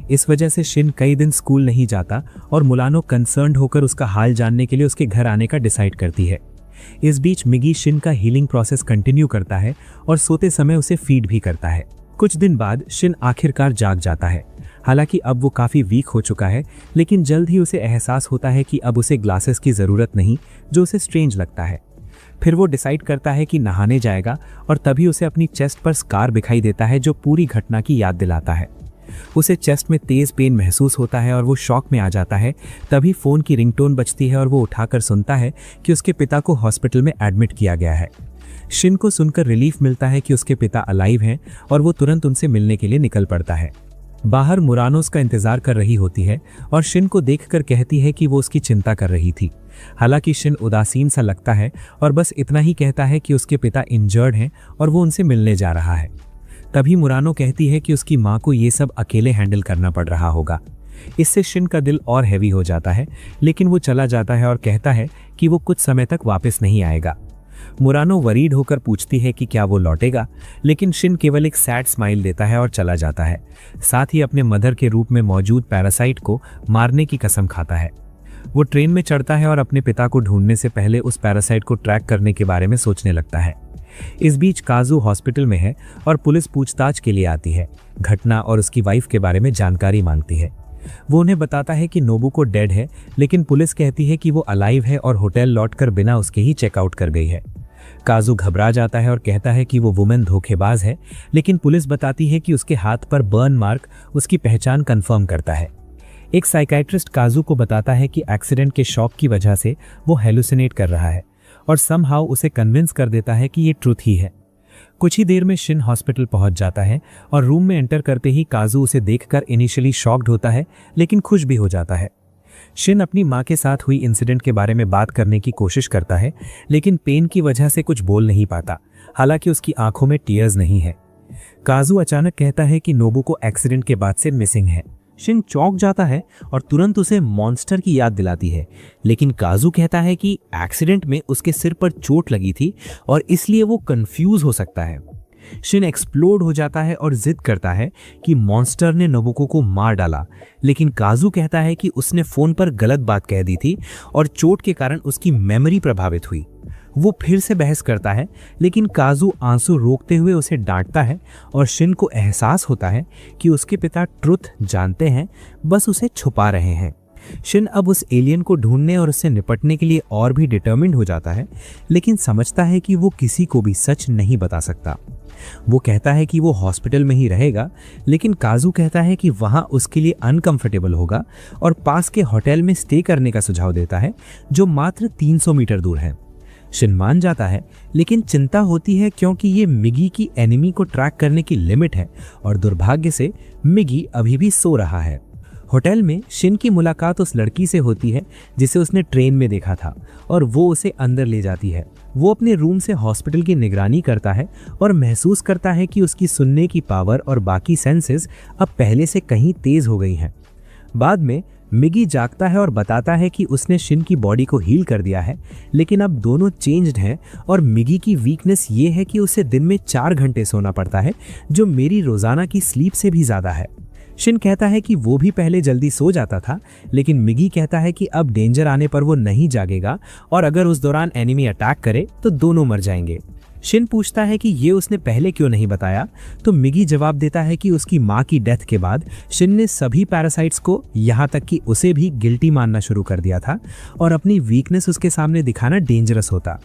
इस वजह से शिन कई दिन स्कूल नहीं जाता और मुलानो कंसर्न्ड होकर उसका हाल जानने के लिए उसके घर आने का डिसाइड करती है। इस बीच मिगी शिन का हीलिंग प्रोसेस कंटिन्यू करता है और सोते समय उसे फीड भी करता है। कुछ दिन बाद शिन आखिरकार जाग जाता है। हालांकि अब वो काफ़ी वीक हो चुका है, लेकिन जल्द ही उसे एहसास होता है कि अब उसे ग्लासेस की ज़रूरत नहीं, जो उसे स्ट्रेंज लगता है। फिर वो डिसाइड करता है कि नहाने जाएगा और तभी उसे अपनी चेस्ट पर स्कार दिखाई देता है जो पूरी घटना की याद दिलाता है। उसे चेस्ट में तेज पेन महसूस होता है और वो शॉक में आ जाता है। तभी फोन की रिंगटोन बजती है और वो उठाकर सुनता है कि उसके पिता को हॉस्पिटल में एडमिट किया गया है। शिन को सुनकर रिलीफ मिलता है कि उसके पिता अलाइव हैं और वो तुरंत उनसे मिलने के लिए निकल पड़ता है। बाहर मुरानो उसका इंतजार कर रही होती है और शिन को देखकर कहती है कि वो उसकी चिंता कर रही थी। हालांकि शिन उदासीन सा लगता है और बस इतना ही कहता है कि उसके पिता इंजर्ड हैं और वो उनसे मिलने जा रहा है। तभी मुरानो कहती है कि उसकी माँ को ये सब अकेले हैंडल करना पड़ रहा होगा। इससे शिन का दिल और हैवी हो जाता है, लेकिन वो चला जाता है और कहता है कि वो कुछ समय तक वापस नहीं आएगा। मुरानो वरीड होकर पूछती है कि क्या वो लौटेगा, लेकिन शिन केवल एक सैड स्माइल देता है और चला जाता है। साथ ही अपने मदर के रूप में मौजूद पैरासाइट को मारने की कसम खाता है। वो ट्रेन में चढ़ता है और अपने पिता को ढूंढने से पहले उस पैरासाइट को ट्रैक करने के बारे में सोचने लगता है। इस बीच काजू हॉस्पिटल में है और पुलिस पूछताछ के लिए आती है। घटना और उसकी वाइफ के बारे में जानकारी मांगती है। वो उन्हें बताता है कि नोबू को डेड है, लेकिन पुलिस कहती है कि वो अलाइव है और होटल लौटकर बिना उसके ही चेकआउट कर गई है। काजू घबरा जाता है और कहता है कि वो वुमेन धोखेबाज है, लेकिन पुलिस बताती है कि उसके हाथ पर बर्न मार्क उसकी पहचान कंफर्म करता है। एक साइकाइट्रिस्ट काजू को बताता है कि एक्सीडेंट के शॉक की वजह से वो हेलुसिनेट कर रहा है और समहाउ उसे कन्विंस कर देता है कि ये ट्रुथ ही है। कुछ ही देर में शिन हॉस्पिटल पहुंच जाता है और रूम में एंटर करते ही काजू उसे देखकर इनिशियली शॉक्ड होता है, लेकिन खुश भी हो जाता है। शिन अपनी माँ के साथ हुई इंसिडेंट के बारे में बात करने की कोशिश करता है, लेकिन पेन की वजह से कुछ बोल नहीं पाता। हालांकि उसकी आंखों में टीयर्स नहीं है। काजू अचानक कहता है कि नोबू को एक्सीडेंट के बाद से मिसिंग है। शिन चौंक जाता है और तुरंत उसे मॉन्स्टर की याद दिलाती है, लेकिन काजू कहता है कि एक्सीडेंट में उसके सिर पर चोट लगी थी और इसलिए वो कंफ्यूज हो सकता है। शिन एक्सप्लोड हो जाता है और जिद करता है कि मॉन्स्टर ने नोबुको को मार डाला, लेकिन काजू कहता है कि उसने फोन पर गलत बात कह दी थी और चोट के कारण उसकी मेमोरी प्रभावित हुई। वो फिर से बहस करता है, लेकिन काजू आंसू रोकते हुए उसे डांटता है और शिन को एहसास होता है कि उसके पिता ट्रुथ जानते हैं, बस उसे छुपा रहे हैं। शिन अब उस एलियन को ढूंढने और उससे निपटने के लिए और भी डिटर्मिन्ड हो जाता है, लेकिन समझता है कि वो किसी को भी सच नहीं बता सकता। वो कहता है कि वो हॉस्पिटल में ही रहेगा, लेकिन काजू कहता है कि वहाँ उसके लिए अनकंफर्टेबल होगा और पास के होटल में स्टे करने का सुझाव देता है, जो मात्र 300 मीटर दूर है। शिन मान जाता है, लेकिन चिंता होती है क्योंकि ये मिगी की एनिमी को ट्रैक करने की लिमिट है और दुर्भाग्य से मिगी अभी भी सो रहा है। होटल में शिन की मुलाकात उस लड़की से होती है जिसे उसने ट्रेन में देखा था और वो उसे अंदर ले जाती है। वो अपने रूम से हॉस्पिटल की निगरानी करता है और महसूस करता है कि उसकी सुनने की पावर और बाकी सेंसेस अब पहले से कहीं तेज हो गई हैं। बाद में मिगी जागता है और बताता है कि उसने शिन की बॉडी को हील कर दिया है, लेकिन अब दोनों चेंज्ड हैं और मिगी की वीकनेस ये है कि उसे दिन में 4 घंटे सोना पड़ता है, जो मेरी रोजाना की स्लीप से भी ज्यादा है। शिन कहता है कि वो भी पहले जल्दी सो जाता था, लेकिन मिगी कहता है कि अब डेंजर आने पर वो नहीं जागेगा और अगर उस दौरान एनिमी अटैक करे तो दोनों मर जाएंगे। शिन पूछता है कि ये उसने पहले क्यों नहीं बताया, तो मिगी जवाब देता है कि उसकी माँ की डेथ के बाद शिन ने सभी पैरासाइट्स को, यहाँ तक कि उसे भी गिल्टी मानना शुरू कर दिया था और अपनी वीकनेस उसके सामने दिखाना डेंजरस होता।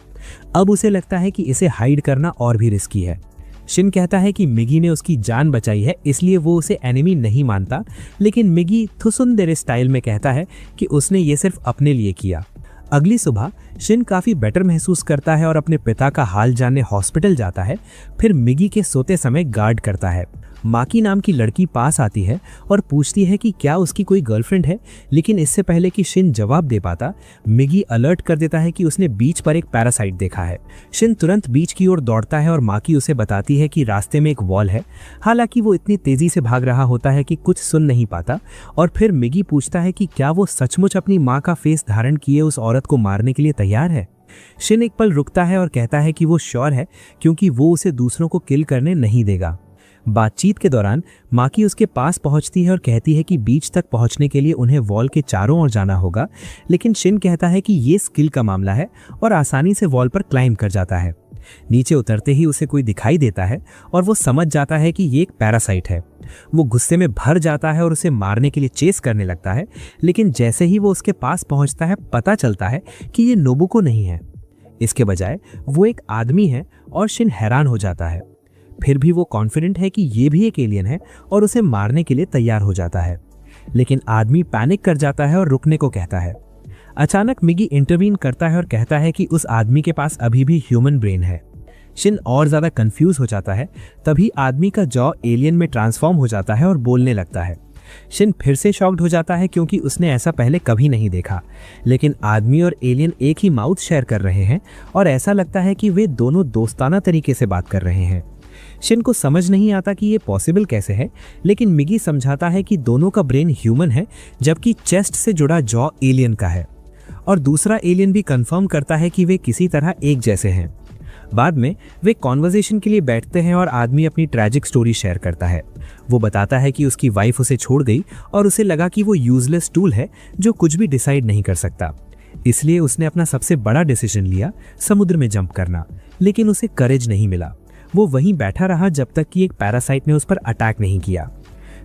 अब उसे लगता है कि इसे हाइड करना और भी रिस्की है। शिन कहता है कि मिगी ने उसकी जान बचाई है, इसलिए वो उसे एनिमी नहीं मानता, लेकिन मिगी थुसुंदेरे स्टाइल में कहता है कि उसने ये सिर्फ अपने लिए किया। अगली सुबह शिन काफी बेटर महसूस करता है और अपने पिता का हाल जानने हॉस्पिटल जाता है। फिर मिगी के सोते समय गार्ड करता है। माकी नाम की लड़की पास आती है और पूछती है कि क्या उसकी कोई गर्लफ्रेंड है, लेकिन इससे पहले कि शिन जवाब दे पाता, मिगी अलर्ट कर देता है कि उसने बीच पर एक पैरासाइट देखा है। शिन तुरंत बीच की ओर दौड़ता है और माकी उसे बताती है कि रास्ते में एक वॉल है। हालांकि वो इतनी तेजी से भाग रहा होता है कि कुछ सुन नहीं पाता और फिर मिगी पूछता है कि क्या वो सचमुच अपनी माँ का फेस धारण किए उस औरत को मारने के लिए तैयार है। शिन एक पल रुकता है और कहता है कि वो श्योर है, क्योंकि वो उसे दूसरों को किल करने नहीं देगा। बातचीत के दौरान माकी उसके पास पहुंचती है और कहती है कि बीच तक पहुंचने के लिए उन्हें वॉल के चारों ओर जाना होगा, लेकिन शिन कहता है कि ये स्किल का मामला है और आसानी से वॉल पर क्लाइंब कर जाता है। नीचे उतरते ही उसे कोई दिखाई देता है और वो समझ जाता है कि ये एक पैरासाइट है। वो गुस्से में भर जाता है और उसे मारने के लिए चेस करने लगता है, लेकिन जैसे ही वो उसके पास पहुंचता है पता चलता है कि ये नोबुको नहीं है। इसके बजाय वो एक आदमी है और शिन हैरान हो जाता है। फिर भी वो कॉन्फिडेंट है कि ये भी एक एलियन है और उसे मारने के लिए तैयार हो जाता है। लेकिन आदमी पैनिक कर जाता है और रुकने को कहता है। अचानक मिगी इंटरवीन करता है और कहता है कि उस आदमी के पास अभी भी ह्यूमन ब्रेन है। शिन और ज्यादा कंफ्यूज हो जाता है। तभी आदमी का जॉ एलियन में ट्रांसफॉर्म हो जाता है और बोलने लगता है। शिन फिर से शॉक्ड हो जाता है क्योंकि उसने ऐसा पहले कभी नहीं देखा। लेकिन आदमी और एलियन एक ही माउथ शेयर कर रहे हैं और ऐसा लगता है कि वे दोनों दोस्ताना तरीके से बात कर रहे हैं। शिन को समझ नहीं आता कि ये पॉसिबल कैसे है, लेकिन मिगी समझाता है कि दोनों का ब्रेन ह्यूमन है जबकि चेस्ट से जुड़ा जॉ एलियन का है। और दूसरा एलियन भी कंफर्म करता है कि वे किसी तरह एक जैसे हैं। बाद में वे कॉन्वर्सेशन के लिए बैठते हैं और आदमी अपनी ट्रैजिक स्टोरी शेयर करता है। वो बताता है कि उसकी वाइफ उसे छोड़ गई और उसे लगा कि वो यूजलेस टूल है जो कुछ भी डिसाइड नहीं कर सकता। इसलिए उसने अपना सबसे बड़ा डिसीजन लिया, समुद्र में जंप करना, लेकिन उसे करेज नहीं मिला। वो वहीं बैठा रहा जब तक कि एक पैरासाइट ने उस पर अटैक नहीं किया।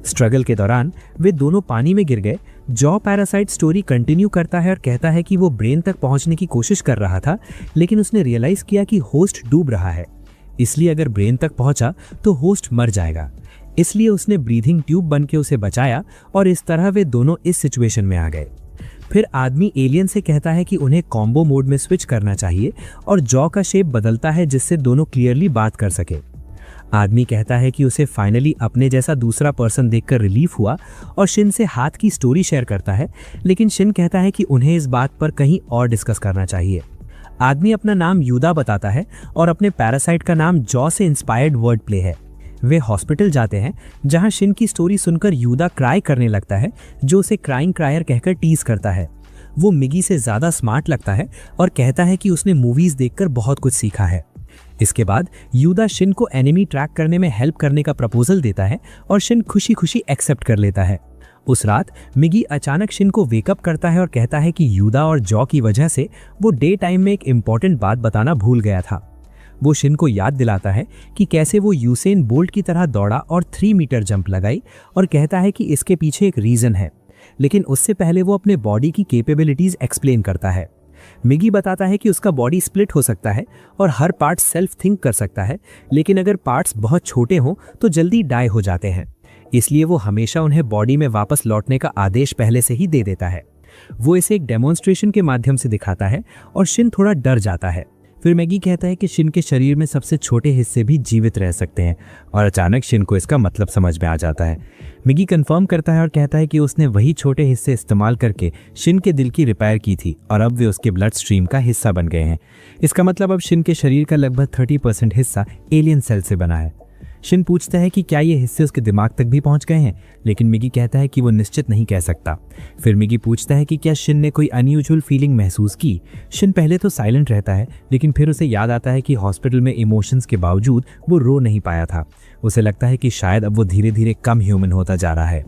स्ट्रगल के दौरान वे दोनों पानी में गिर गए। जॉ पैरासाइट स्टोरी कंटिन्यू करता है और कहता है कि वो ब्रेन तक पहुंचने की कोशिश कर रहा था, लेकिन उसने रियलाइज किया कि होस्ट डूब रहा है, इसलिए अगर ब्रेन तक पहुंचा तो होस्ट मर जाएगा। इसलिए उसने ब्रीथिंग ट्यूब बन के उसे बचाया और इस तरह वे दोनों इस सिचुएशन में आ गए। फिर आदमी एलियन से कहता है कि उन्हें कॉम्बो मोड में स्विच करना चाहिए और जॉ का शेप बदलता है जिससे दोनों क्लियरली बात कर सके। आदमी कहता है कि उसे फाइनली अपने जैसा दूसरा पर्सन देखकर रिलीफ हुआ और शिन से हाथ की स्टोरी शेयर करता है, लेकिन शिन कहता है कि उन्हें इस बात पर कहीं और डिस्कस करना चाहिए। आदमी अपना नाम यूदा बताता है और अपने पैरासाइट का नाम जॉ से इंस्पायर्ड वर्ड प्ले है। वे हॉस्पिटल जाते हैं जहां शिन की स्टोरी सुनकर यूदा क्राई करने लगता है, जो उसे क्राइंग क्रायर कहकर टीज करता है। वो मिगी से ज्यादा स्मार्ट लगता है और कहता है कि उसने मूवीज देखकर बहुत कुछ सीखा है। इसके बाद यूदा शिन को एनिमी ट्रैक करने में हेल्प करने का प्रपोजल देता है और शिन खुशी खुशी एक्सेप्ट कर लेता है। उस रात मिगी अचानक शिन को वेकअप करता है और कहता है कि यूदा और जॉ की वजह से वो डे टाइम में एक इम्पॉर्टेंट बात बताना भूल गया था। वो शिन को याद दिलाता है कि कैसे वो यूसेन बोल्ट की तरह दौड़ा और 3 मीटर जंप लगाई और कहता है कि इसके पीछे एक रीजन है, लेकिन उससे पहले वो अपने बॉडी की कैपेबिलिटीज एक्सप्लेन करता है। मिगी बताता है कि उसका बॉडी स्प्लिट हो सकता है और हर पार्ट सेल्फ थिंक कर सकता है, लेकिन अगर पार्ट्स बहुत छोटे हों तो जल्दी डाई हो जाते हैं। इसलिए वो हमेशा उन्हें बॉडी में वापस लौटने का आदेश पहले से ही दे देता है। वो इसे एक डेमोन्स्ट्रेशन के माध्यम से दिखाता है और शिन थोड़ा डर जाता है। फिर मैगी कहता है कि शिन के शरीर में सबसे छोटे हिस्से भी जीवित रह सकते हैं और अचानक शिन को इसका मतलब समझ में आ जाता है। मिगी कंफर्म करता है और कहता है कि उसने वही छोटे हिस्से इस्तेमाल करके शिन के दिल की रिपेयर की थी और अब वे उसके ब्लड स्ट्रीम का हिस्सा बन गए हैं। इसका मतलब अब शिन के शरीर का लगभग 30% हिस्सा एलियन सेल से बना है। शिन पूछता है कि क्या ये हिस्से उसके दिमाग तक भी पहुंच गए हैं, लेकिन मिगी कहता है कि वो निश्चित नहीं कह सकता। फिर मिगी पूछता है कि क्या शिन ने कोई अनयूजुअल फीलिंग महसूस की। शिन पहले तो साइलेंट रहता है, लेकिन फिर उसे याद आता है कि हॉस्पिटल में इमोशंस के बावजूद वो रो नहीं पाया था। उसे लगता है कि शायद अब वो धीरे धीरे कम ह्यूमन होता जा रहा है।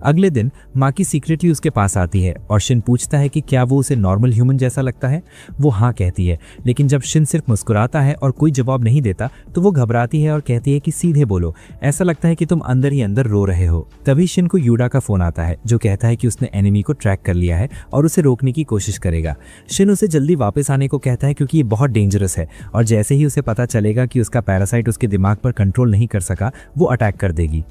अगले दिन माँ की सीक्रेटली उसके पास आती है और शिन पूछता है कि क्या वो उसे नॉर्मल ह्यूमन जैसा लगता है। वो हाँ कहती है, लेकिन जब शिन सिर्फ मुस्कुराता है और कोई जवाब नहीं देता तो वो घबराती है और कहती है कि सीधे बोलो, ऐसा लगता है कि तुम अंदर ही अंदर रो रहे हो। तभी शिन को यूडा का फोन आता है जो कहता है कि उसने एनिमी को ट्रैक कर लिया है और उसे रोकने की कोशिश करेगा। शिन उसे जल्दी वापस आने को कहता है क्योंकि ये बहुत डेंजरस है और जैसे ही उसे पता चलेगा कि उसका पैरासाइट उसके दिमाग पर कंट्रोल नहीं कर सका, वो अटैक कर देगी।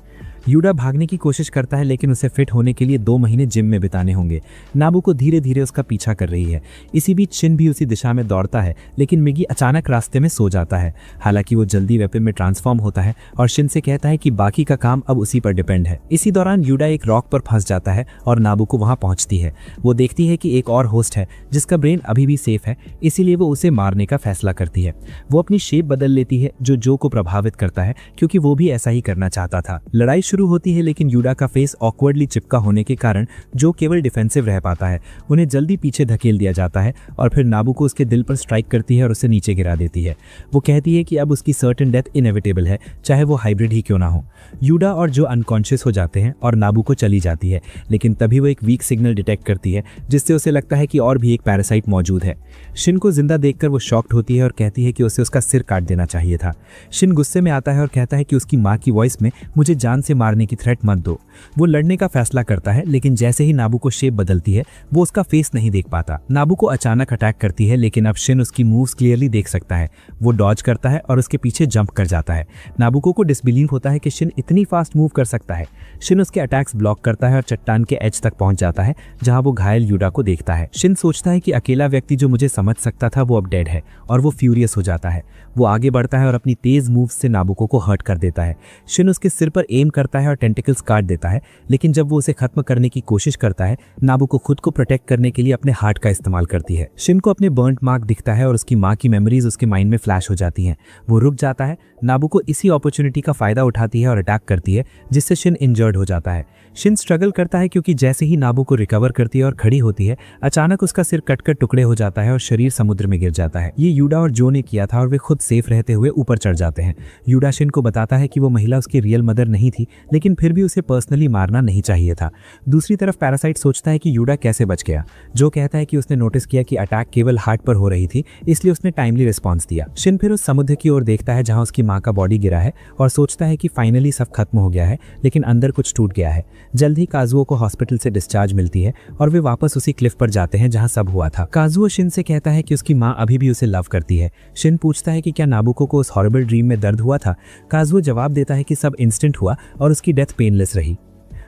यूडा भागने की कोशिश करता है, लेकिन उसे फिट होने के लिए 2 महीने जिम में बिताने होंगे। नाबू को धीरे धीरे उसका पीछा कर रही है। इसी बीच शिन भी उसी दिशा में दौड़ता है, लेकिन मिगी अचानक रास्ते में सो जाता है। हालांकि वो जल्दी वेपन में ट्रांसफॉर्म होता है और शिन से कहता है कि बाकी का काम अब उसी पर डिपेंड है। इसी दौरान यूडा एक रॉक पर फंस जाता है और नाबू को वहां पहुंचती है। वो देखती है कि एक और होस्ट है जिसका ब्रेन अभी भी सेफ है, इसीलिए वो उसे मारने का फैसला करती है। वो अपनी शेप बदल लेती है जो को प्रभावित करता है, क्योंकि वो भी ऐसा ही करना चाहता था। लड़ाई शुरू होती है, लेकिन यूडा का फेस ऑकवर्डली चिपका होने के कारण जो केवल डिफेंसिव रह पाता है। उन्हें जल्दी पीछे धकेल दिया जाता है और फिर नाबू को उसके दिल पर स्ट्राइक करती है और उसे नीचे गिरा देती है। वो कहती है कि अब उसकी सर्टेन डेथ इनएविटेबल है, चाहे वो हाइब्रिड ही क्यों ना हो। यूडा और जो अनकॉन्शियस हो जाते हैं और नाबू को चली जाती है, लेकिन तभी वो एक वीक सिग्नल डिटेक्ट करती है जिससे उसे लगता है कि और भी एक पैरासाइट मौजूद है। शिन को जिंदा देखकर वो शॉक्ड होती है और कहती है कि उसे उसका सिर काट देना चाहिए था। शिन गुस्से में आता है और कहता है कि उसकी माँ की वॉइस में मुझे जान से मारने की थ्रेट मत दो। वो लड़ने का फैसला करता है, लेकिन जैसे ही नाबुको शेप बदलती है वो उसका फेस नहीं देख पाता। नाबुको अचानक अटैक करती है, लेकिन अब शिन उसकी मूव्स क्लियरली देख सकता है। वो डॉज करता है और उसके पीछे जंप कर जाता है। नाबुको को डिसबिलीव होता है कि शिन इतनी फास्ट मूव कर सकता है। शिन उसके अटैक्स ब्लॉक करता है और चट्टान के एज तक पहुंच जाता है, जहां वो घायल यूडा को देखता है। शिन सोचता है कि अकेला व्यक्ति जो मुझे समझ सकता था वो अब डेड है, और वो फ्यूरियस हो जाता है। वो आगे बढ़ता है और अपनी तेज मूव से नाबुको को हर्ट कर देता है। शिन उसके सिर पर एम करता है और टेंटिकल्स काट देता है, लेकिन जब वो उसे खत्म करने की कोशिश करता है, नाबुको खुद को प्रोटेक्ट करने के लिए अपने हार्ट का इस्तेमाल करती है। शिन को अपने बर्न्ड मार्क दिखता है और उसकी माँ की मेमोरीज उसके माइंड में फ्लैश हो जाती हैं। वो रुक जाता है। नाबुको इसी अपॉर्चुनिटी का फायदा उठाती है और अटैक करती है, जिससे शिन इंजर्ड हो जाता है। शिन स्ट्रगल करता है क्योंकि जैसे ही नाबुको रिकवर करती है और खड़ी होती है, अचानक उसका सिर कटकर टुकड़े हो जाता है और शरीर समुद्र में गिर जाता है। ये यूडा और जो ने किया था और वे खुद सेफ रहते हुए ऊपर चढ़ जाते हैं। यूडा शिन को बताता है कि वो महिला उसकी रियल मदर नहीं थी, लेकिन फिर भी उसे पर्सनली मारना नहीं चाहिए था। दूसरी तरफ पैरासाइट सोचता है कि यूडा कैसे बच गया। जो कहता है कि उसने नोटिस किया कि अटैक केवल हार्ट पर हो रही थी, इसलिए उसने टाइमली रिस्पॉन्स दिया। शिन फिर उस समुद्र की ओर देखता है जहां उसकी माँ का बॉडी गिरा है और सोचता है कि फाइनली सब खत्म हो गया है, लेकिन अंदर कुछ टूट गया है। जल्द ही काजुओ को हॉस्पिटल से डिस्चार्ज मिलती है और वे वापस उसी क्लिफ पर जाते हैं जहां सब हुआ था। काजुओ शिन से कहता है कि उसकी माँ अभी भी उसे लव करती है। शिन पूछता है कि क्या नाबुको को उस हॉरिबल ड्रीम में दर्द हुआ था। काजुओ जवाब देता है कि सब इंस्टेंट हुआ और उसकी डेथ पेनलेस रही।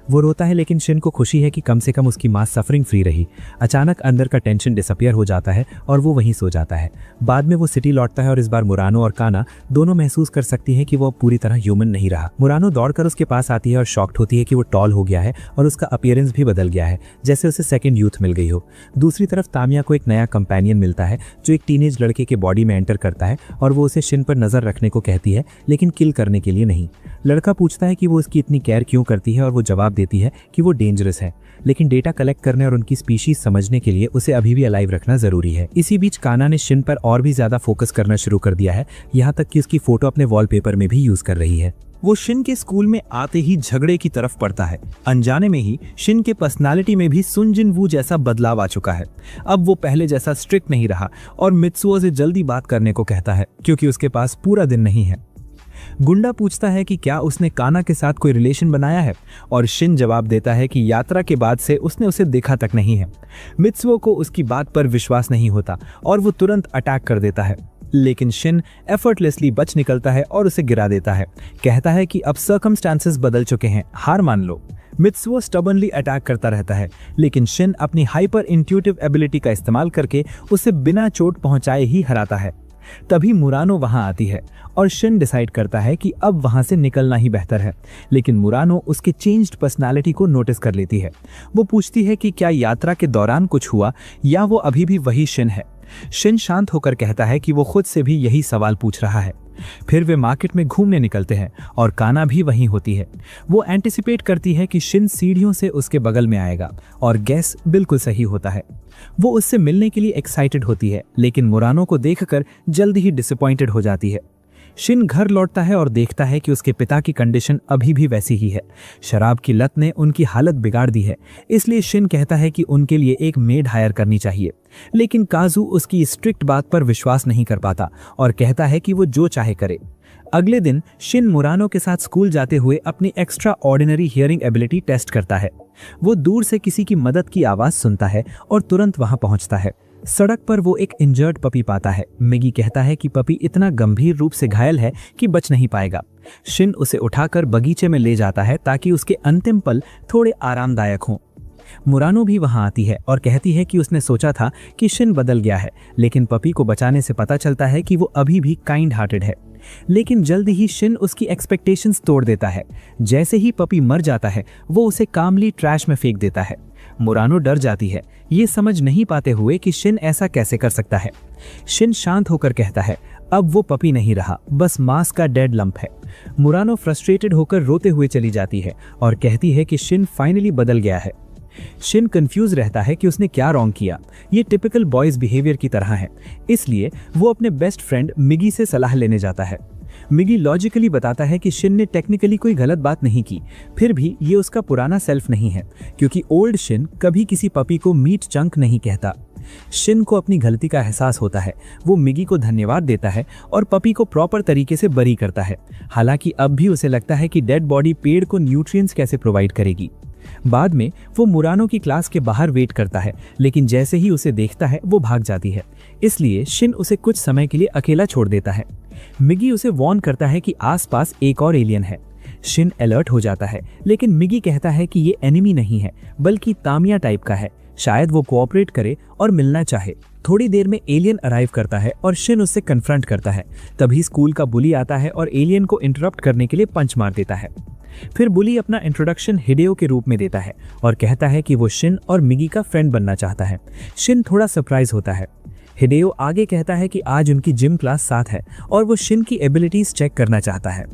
वो रोता है, लेकिन शिन को खुशी है कि कम से कम उसकी माँ सफरिंग फ्री रही। अचानक अंदर का टेंशन डिसअपियर हो जाता है और वो वहीं सो जाता है। बाद में वो सिटी लौटता है और इस बार मुरानो और काना दोनों महसूस कर सकती है कि वो अब पूरी तरह ह्यूमन नहीं रहा। मुरानो दौड़कर उसके पास आती है और शॉक्ड होती है कि वो टॉल हो गया है और उसका अपीयरेंस भी बदल गया है, जैसे उसे सेकेंड यूथ मिल गई हो। दूसरी तरफ तामिया को एक नया कंपेनियन मिलता है जो एक टीनेज लड़के के बॉडी में एंटर करता है और वो उसे शिन पर नजर रखने को कहती है, लेकिन किल करने के लिए नहीं। लड़का पूछता है कि वो उसकी इतनी केयर क्यों करती है और वो जवाब देती है कि वो डेंजरस है, लेकिन डेटा कलेक्ट करने और उनकी स्पीशीज समझने के लिए उसे अभी भी अलाइव रखना जरूरी है। इसी बीच काना ने शिन पर और भी ज्यादा फोकस करना शुरू कर दिया है, यहाँ तक कि उसकी फोटो अपने वॉलपेपर में भी यूज कर रही है। वो शिन के स्कूल में आते ही झगड़े की तरफ पड़ता है। अनजाने में ही शिन के पर्सनालिटी में भी सुन जिन वू जैसा बदलाव आ चुका है। अब वो पहले जैसा स्ट्रिक्ट नहीं रहा और मित्सुओ से जल्दी बात करने को कहता है क्योंकि उसके पास पूरा दिन नहीं है। गुंडा पूछता है कि क्या उसने काना के साथ कोई रिलेशन बनाया है और शिन जवाब देता है कि यात्रा के बाद से उसने उसे देखा तक नहीं है। मित्सुओ को उसकी बात पर विश्वास नहीं होता और वो तुरंत अटैक कर देता है, लेकिन शिन एफर्टलेसली बच निकलता है और उसे गिरा देता है। कहता है कि अब सर्कमस्टांसेस बदल चुके हैं, हार मान लो। मित्सुओ स्टबर्नली अटैक करता रहता है, लेकिन शिन अपनी हाइपर इंट्यूटिव एबिलिटी का इस्तेमाल करके उसे बिना चोट पहुंचाए ही हराता है। तभी मुरानो वहां आती है और शिन डिसाइड करता है कि अब वहां से निकलना ही बेहतर है, लेकिन मुरानो उसके चेंज्ड पर्सनालिटी को नोटिस कर लेती है। वो पूछती है कि क्या यात्रा के दौरान कुछ हुआ या वो अभी भी वही शिन है। शिन शांत होकर कहता है कि वो खुद से भी यही सवाल पूछ रहा है। फिर वे मार्केट में घूमने निकलते हैं और काना भी वहीं होती है। वो एंटिसिपेट करती है कि शिन सीढ़ियों से उसके बगल में आएगा और गैस बिल्कुल सही होता है। वो उससे मिलने के लिए एक्साइटेड होती है, लेकिन मुरानो को देखकर जल्द ही डिसअपॉइंटेड हो जाती है। शिन घर लौटता है और देखता है कि उसके पिता की कंडीशन अभी भी वैसी ही है। शराब की लत ने उनकी हालत बिगाड़ दी है, इसलिए शिन कहता है कि उनके लिए एक मेड हायर करनी चाहिए, लेकिन काजू उसकी स्ट्रिक्ट बात पर विश्वास नहीं कर पाता और कहता है कि वो जो चाहे करे। अगले दिन शिन मुरानो के साथ स्कूल जाते हुए अपनी extraordinary hearing ability test करता है। वो दूर से किसी की मदद की आवाज सुनता है और तुरंत वहां पहुंचता है। सड़क पर वो एक इंजर्ड पपी पाता है। मिगी कहता है कि पपी इतना गंभीर रूप से घायल है कि बच नहीं पाएगा। शिन उसे उठाकर बगीचे में ले जाता है ताकि उसके अंतिम पल थोड़े आरामदायक हों। मुरानो भी वहां आती है और कहती है कि उसने सोचा था कि शिन बदल गया है, लेकिन पपी को बचाने से पता चलता है कि वो अभी भी काइंड हार्टेड है। लेकिन जल्द ही शिन उसकी एक्सपेक्टेशंस तोड़ देता है। जैसे ही पपी मर जाता है, वो उसे कामली ट्रैश में फेंक देता है। मुरानो डर जाती है, ये समझ नहीं पाते हुए कि शिन ऐसा कैसे कर सकता है। शिन शांत होकर कहता है, अब वो पपी नहीं रहा, बस मांस का डेड लंप है। मुरानो फ्रस्ट्रेटेड होकर रोते हुए चली जाती है और कहती है कि शिन फाइनली बदल गया है। शिन कंफ्यूज रहता है कि उसने क्या रॉन्ग किया। ये टिपिकल बॉयज बिहेवियर की तरह है, इसलिए वो अपने बेस्ट फ्रेंड मिगी से सलाह लेने जाता है। मिगी लॉजिकली बताता है कि शिन ने टेक्निकली कोई गलत बात नहीं की, फिर भी ये उसका पुराना सेल्फ नहीं है, क्योंकि ओल्ड शिन कभी किसी पपी को मीट चंक नहीं कहता। शिन को अपनी गलती का एहसास होता है। वो मिगी को धन्यवाद देता है और पपी को प्रॉपर तरीके से बरी करता है। हालांकि अब भी उसे लगता है कि डेड बॉडी पेड़ को न्यूट्रिएंट्स कैसे प्रोवाइड करेगी। बाद में वो मुरानो की क्लास के बाहर वेट करता है, लेकिन जैसे ही उसे देखता है वो भाग जाती है। इसलिए शिन उसे कुछ समय के लिए अकेला छोड़ देता है। मिगी उसे वार्न करता है कि आसपास एक और एलियन है। शिन अलर्ट हो जाता है, लेकिन मिगी कहता है कि ये एनिमी नहीं है बल्कि तामिया टाइप का है, शायद वो कोऑपरेट करे और मिलना चाहे। थोड़ी देर में एलियन अराइव करता है और शिन उससे कन्फ्रंट करता है। तभी स्कूल का बुली आता है और एलियन को इंटरप्ट करने के लिए पंच मार देता है। फिर बुली अपना इंट्रोडक्शन हिडेयो के रूप में देता है और कहता है कि वो शिन और मिगी का फ्रेंड बनना चाहता है। शिन थोड़ा सरप्राइज होता है। हिडेयो आगे कहता है कि आज उनकी जिम क्लास साथ है और वो शिन की एबिलिटीज चेक करना चाहता है।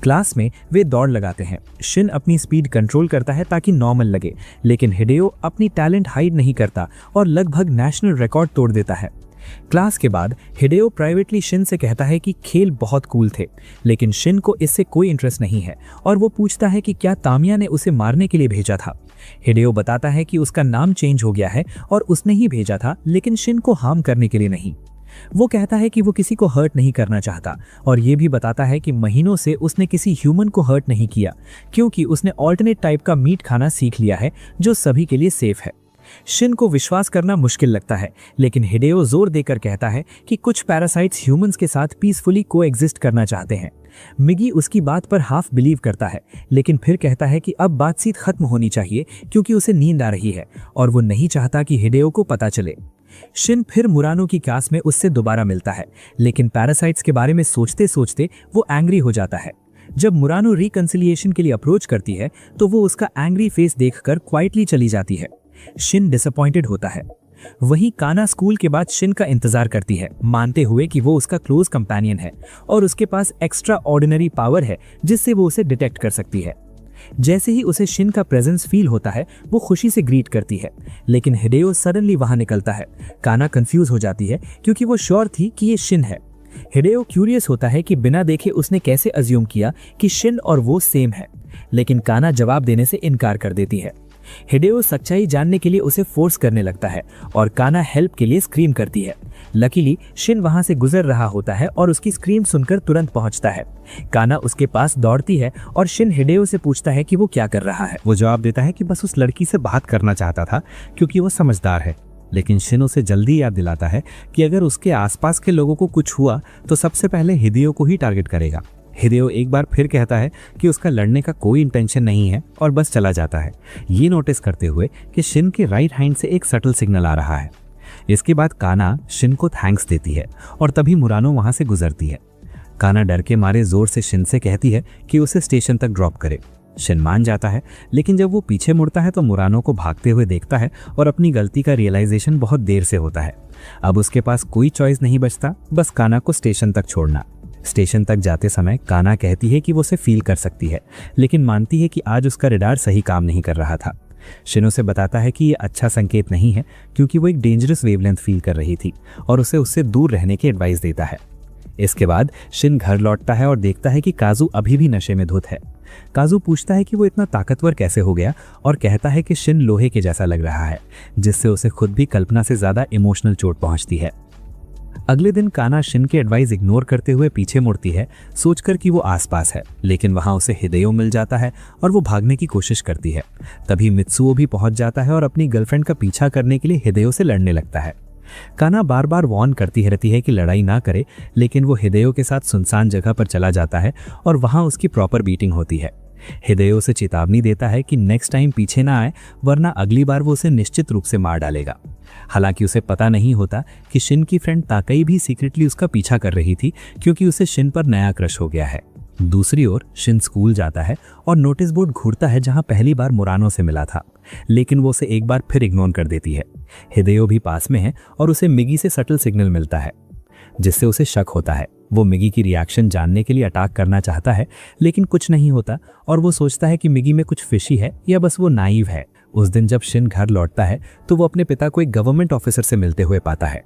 क्लास में वे दौड़ लगाते हैं। शिन अपनी स्पीड कंट्रोल करता है ताकि नॉर्मल लगे, लेकिन हिडेयो अपनी टैलेंट हाइड नहीं करता और लगभग नेशनल रिकॉर्ड तोड़ देता है। क्लास के बाद हिडेयो प्राइवेटली शिन से कहता है कि खेल बहुत कूल थे, लेकिन शिन को इससे कोई इंटरेस्ट नहीं है और वो पूछता है कि क्या तामिया ने उसे मारने के लिए भेजा था। हिडेयो बताता है कि उसका नाम चेंज हो गया है और उसने ही भेजा था, लेकिन शिन को हार्म करने के लिए नहीं। वो कहता है कि वो किसी को हर्ट नहीं करना चाहता और ये भी बताता है कि महीनों से उसने किसी ह्यूमन को हर्ट नहीं किया, क्योंकि उसने ऑल्टरनेट टाइप का मीट खाना सीख लिया है जो सभी के लिए सेफ है। शिन को विश्वास करना मुश्किल लगता है, लेकिन हिडेयो जोर देकर कहता है कि कुछ पैरासाइट्स ह्यूमंस के साथ पीसफुली कोएग्जिस्ट करना चाहते हैं। मिगी उसकी बात पर हाफ बिलीव करता है, लेकिन फिर कहता है कि अब बातचीत खत्म होनी चाहिए क्योंकि उसे नींद आ रही है और वो नहीं चाहता कि हिडेयो को पता चले। शिन फिर मुरानो की क्लास में उससे दोबारा मिलता है, लेकिन पैरासाइट्स के बारे में सोचते सोचते वो एंग्री हो जाता है। जब मुरानो रिकंसिलिएशन के लिए अप्रोच करती है तो वो उसका एंग्री फेस देखकर क्वाइटली चली जाती है। शिन डिसअपॉइंटेड होता है। वहीं काना स्कूल के बाद शिन का इंतजार करती है, मानते हुए कि वो उसका क्लोज कंपेनियन है और उसके पास एक्स्ट्रा ऑर्डिनरी पावर है जिससे वो उसे डिटेक्ट कर सकती है। जैसे ही उसे शिन का प्रेजेंस फील होता है वो खुशी से ग्रीट करती है, लेकिन हिडेयो सडनली वहां निकलता है। काना कंफ्यूज हो जाती है क्योंकि वो श्योर थी कि ये शिन है। हिडेयो क्यूरियस होता है कि बिना देखे उसने कैसे अज्यूम किया कि शिन और वो सेम है, लेकिन काना जवाब देने से इनकार कर देती है। हिडेयो सच्चाई जानने के लिए उसे फोर्स करने लगता है और काना हेल्प के लिए स्क्रीम करती है। लकीली शिन वहां से गुजर रहा होता है और उसकी स्क्रीम सुनकर तुरंत पहुंचता है। काना उसके पास दौड़ती है और शिन हिडेयो से पूछता है कि वो क्या कर रहा है। वो जवाब देता है कि बस उस लड़की से बात करना चाहता था क्योंकि वो समझदार है, लेकिन शिन उसे जल्दी याद दिलाता है कि अगर उसके आसपास के लोगों को कुछ हुआ तो सबसे पहले हिडेयो को ही टारगेट करेगा। हिडेयो एक बार फिर कहता है कि उसका लड़ने का कोई इंटेंशन नहीं है और बस चला जाता है, ये नोटिस करते हुए कि शिन के राइट हैंड से एक सटल सिग्नल आ रहा है। इसके बाद काना शिन को थैंक्स देती है और तभी मुरानो वहां से गुजरती है। काना डर के मारे जोर से शिन से कहती है कि उसे स्टेशन तक ड्रॉप करे। शिन मान जाता है, लेकिन जब वो पीछे मुड़ता है तो मुरानो को भागते हुए देखता है और अपनी गलती का रियलाइजेशन बहुत देर से होता है। अब उसके पास कोई चॉइस नहीं बचता, बस काना को स्टेशन तक छोड़ना। स्टेशन तक जाते समय काना कहती है कि वो उसे फील कर सकती है, लेकिन मानती है कि आज उसका रडार सही काम नहीं कर रहा था। शिन उसे बताता है कि ये अच्छा संकेत नहीं है क्योंकि वो एक डेंजरस वेवलेंथ फील कर रही थी और उसे उससे दूर रहने की एडवाइस देता है। इसके बाद शिन घर लौटता है और देखता है कि काजू अभी भी नशे में धुत है। काजू पूछता है कि वो इतना ताकतवर कैसे हो गया और कहता है कि शिन लोहे के जैसा लग रहा है, जिससे उसे खुद भी कल्पना से ज्यादा इमोशनल चोट पहुंचती है। अगले दिन काना शिन के एडवाइस इग्नोर करते हुए पीछे मुड़ती है, सोचकर कि वो आसपास है, लेकिन वहां उसे हिडेयो मिल जाता है और वो भागने की कोशिश करती है। तभी मित्सुओ भी पहुंच जाता है और अपनी गर्लफ्रेंड का पीछा करने के लिए हिडेयो से लड़ने लगता है। काना बार बार वार्न करती रहती है कि लड़ाई ना करे, लेकिन वो हिडेयो के साथ सुनसान जगह पर चला जाता है और वहां उसकी प्रॉपर बीटिंग होती है। हिडेयो से चेतावनी देता है कि नेक्स्ट टाइम पीछे ना आए, वरना अगली बार वो उसे निश्चित रूप से मार डालेगा। हालांकि उसे पता नहीं होता कि शिन की फ्रेंड ताकई भी सीक्रेटली उसका पीछा कर रही थी क्योंकि उसे शिन पर नया क्रश हो गया है। दूसरी ओर शिन स्कूल जाता है और नोटिस बोर्ड घूरता है जहां पहली बार मुरानो से मिला था, लेकिन वो उसे एक बार फिर इग्नोर कर देती है। हिडेयो भी पास में है और उसे मिगी से सटल सिग्नल मिलता है, जिससे उसे शक होता है। वो मिगी की रिएक्शन जानने के लिए अटैक करना चाहता है, लेकिन कुछ नहीं होता और वो सोचता है कि मिगी में कुछ फिशी है या बस वो नाइव है। उस दिन जब शिन घर लौटता है तो वो अपने पिता को एक गवर्नमेंट ऑफिसर से मिलते हुए पाता है।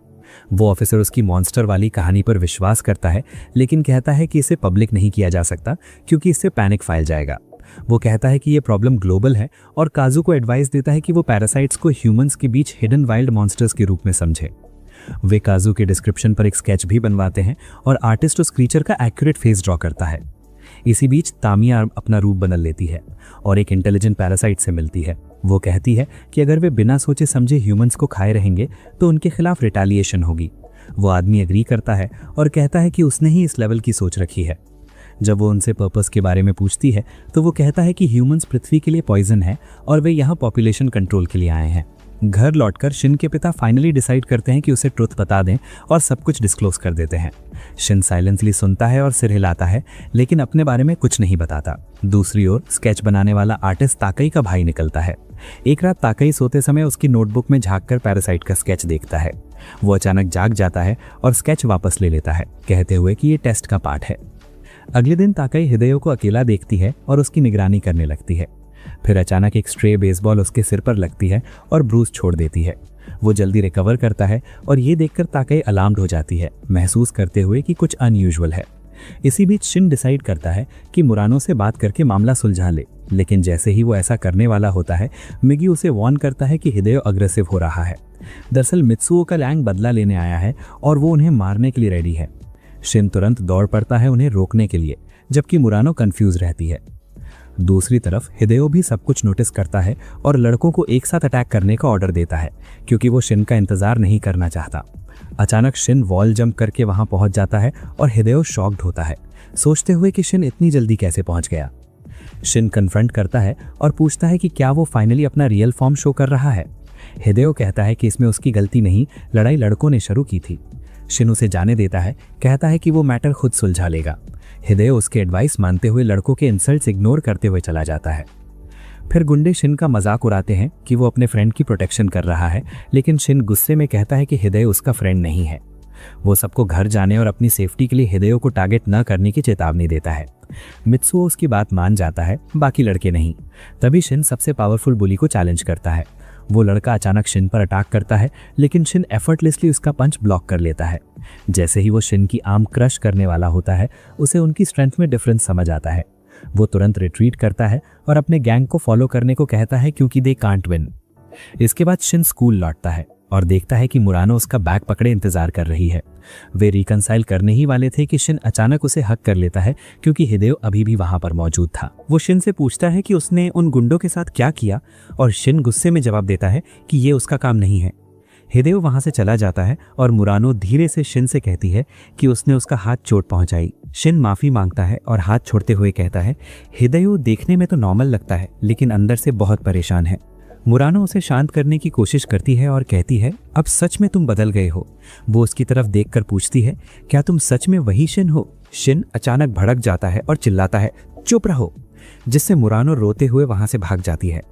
वो ऑफिसर उसकी मॉन्स्टर वाली कहानी पर विश्वास करता है, लेकिन कहता है कि इसे पब्लिक नहीं किया जा सकता क्योंकि इससे पैनिक फैल जाएगा। वो कहता है कि ये प्रॉब्लम ग्लोबल है और काजू को एडवाइस देता है कि वो पैरासाइट्स को ह्यूमंस के बीच हिडन वाइल्ड मॉन्स्टर्स के रूप में समझे। वे काजू के डिस्क्रिप्शन पर एक स्केच भी बनवाते हैं और आर्टिस्ट उस क्रीचर का एक्यूरेट फेस ड्रॉ करता है। इसी बीच तामिया अपना रूप बदल लेती है और एक इंटेलिजेंट पैरासाइट से मिलती है। वो कहती है कि अगर वे बिना सोचे समझे ह्यूमंस को खाए रहेंगे तो उनके खिलाफ रिटेलिएशन होगी। वो आदमी एग्री करता है और कहता है कि उसने ही इस लेवल की सोच रखी है। जब वो उनसे पर्पस के बारे में पूछती है तो वो कहता है कि ह्यूमंस पृथ्वी के लिए पॉइजन है और वे यहाँ पॉपुलेशन कंट्रोल के लिए आए हैं। घर लौटकर शिन के पिता फाइनली डिसाइड करते हैं कि उसे ट्रुथ बता दें और सब कुछ डिस्क्लोज कर देते हैं। शिन साइलेंसली सुनता है और सिर हिलाता है, लेकिन अपने बारे में कुछ नहीं बताता। दूसरी ओर स्केच बनाने वाला आर्टिस्ट ताकई का भाई निकलता है। एक रात ताकई सोते समय उसकी नोटबुक में झांककर पैरासाइट का स्केच देखता है। वो अचानक जाग जाता है और स्केच वापस ले लेता है, कहते हुए कि ये टेस्ट का पार्ट है। अगले दिन ताकई हिदेयो को अकेला देखती है और उसकी निगरानी करने लगती है। फिर अचानक एक स्ट्रे बेसबॉल उसके सिर पर लगती है और ब्रूस छोड़ देती है। वो जल्दी रिकवर करता है और ये देखकर ताकई अलार्म्ड हो जाती है, महसूस करते हुए कि कुछ अनयूजुअल है। इसी बीच शिन डिसाइड करता है कि मुरानो से बात करके मामला सुलझा ले, लेकिन जैसे ही वो ऐसा करने वाला होता है, मिगी उसे वार्न करता है कि हिदेयो अग्रेसिव हो रहा है। दरअसल मित्सुओ का लैंग बदला लेने आया है और वो उन्हें मारने के लिए रेडी है। शिन तुरंत दौड़ पड़ता है उन्हें रोकने के लिए, जबकि मुरानो कंफ्यूज रहती है। दूसरी तरफ हिदेयो भी सब कुछ नोटिस करता है और लड़कों को एक साथ अटैक करने का ऑर्डर देता है, क्योंकि वो शिन का इंतजार नहीं करना चाहता। अचानक शिन वॉल जंप करके वहां पहुंच जाता है और हिदेयो शॉक्ड होता है, सोचते हुए कि शिन इतनी जल्दी कैसे पहुंच गया। शिन कन्फ्रंट करता है और पूछता है कि क्या वो फाइनली अपना रियल फॉर्म शो कर रहा है। हिदेयो कहता है कि इसमें उसकी गलती नहीं, लड़ाई लड़कों ने शुरू की थी। शिन उसे जाने देता है, कहता है कि वो मैटर खुद सुलझा लेगा। हिदेयो उसके एडवाइस मानते हुए लड़कों के इंसल्ट्स इग्नोर करते हुए चला जाता है। फिर गुंडे शिन का मजाक उड़ाते हैं कि वो अपने फ्रेंड की प्रोटेक्शन कर रहा है, लेकिन शिन गुस्से में कहता है कि हिदेयो उसका फ्रेंड नहीं है। वो सबको घर जाने और अपनी सेफ्टी के लिए हिदेयो को टारगेट न करने की चेतावनी देता है। मित्सुओ उसकी बात मान जाता है, बाकी लड़के नहीं। तभी शिन सबसे पावरफुल बुली को चैलेंज करता है। वो लड़का अचानक शिन पर अटैक करता है, लेकिन शिन एफर्टलेसली उसका पंच ब्लॉक कर लेता है। जैसे ही वो शिन की आर्म क्रश करने वाला होता है, उसे उनकी स्ट्रेंथ में डिफरेंस समझ आता है। वो तुरंत रिट्रीट करता है और अपने गैंग को फॉलो करने को कहता है, क्योंकि दे कांट विन। इसके बाद शिन स्कूल लौटता है और देखता है कि मुरानो उसका बैग पकड़े इंतजार कर रही है। वे रिकंसाइल करने ही वाले थे कि शिन अचानक उसे हक कर लेता है, क्योंकि हिदेयो अभी भी वहां पर मौजूद था। वो शिन से पूछता है कि उसने उन गुंडों के साथ क्या किया, और शिन गुस्से में जवाब देता है कि ये उसका काम नहीं है। हिदेयो वहां से चला जाता है और मुरानो धीरे से शिन से कहती है कि उसने उसका हाथ चोट पहुंचाई। शिन माफी मांगता है और हाथ छोड़ते हुए कहता है, हिदेयो देखने में तो नॉर्मल लगता है, लेकिन अंदर से बहुत परेशान है। मुरानो उसे शांत करने की कोशिश करती है और कहती है, अब सच में तुम बदल गए हो। वो उसकी तरफ देखकर पूछती है, क्या तुम सच में वही शिन हो? शिन अचानक भड़क जाता है और चिल्लाता है, चुप रहो, जिससे मुरानो रोते हुए वहां से भाग जाती है।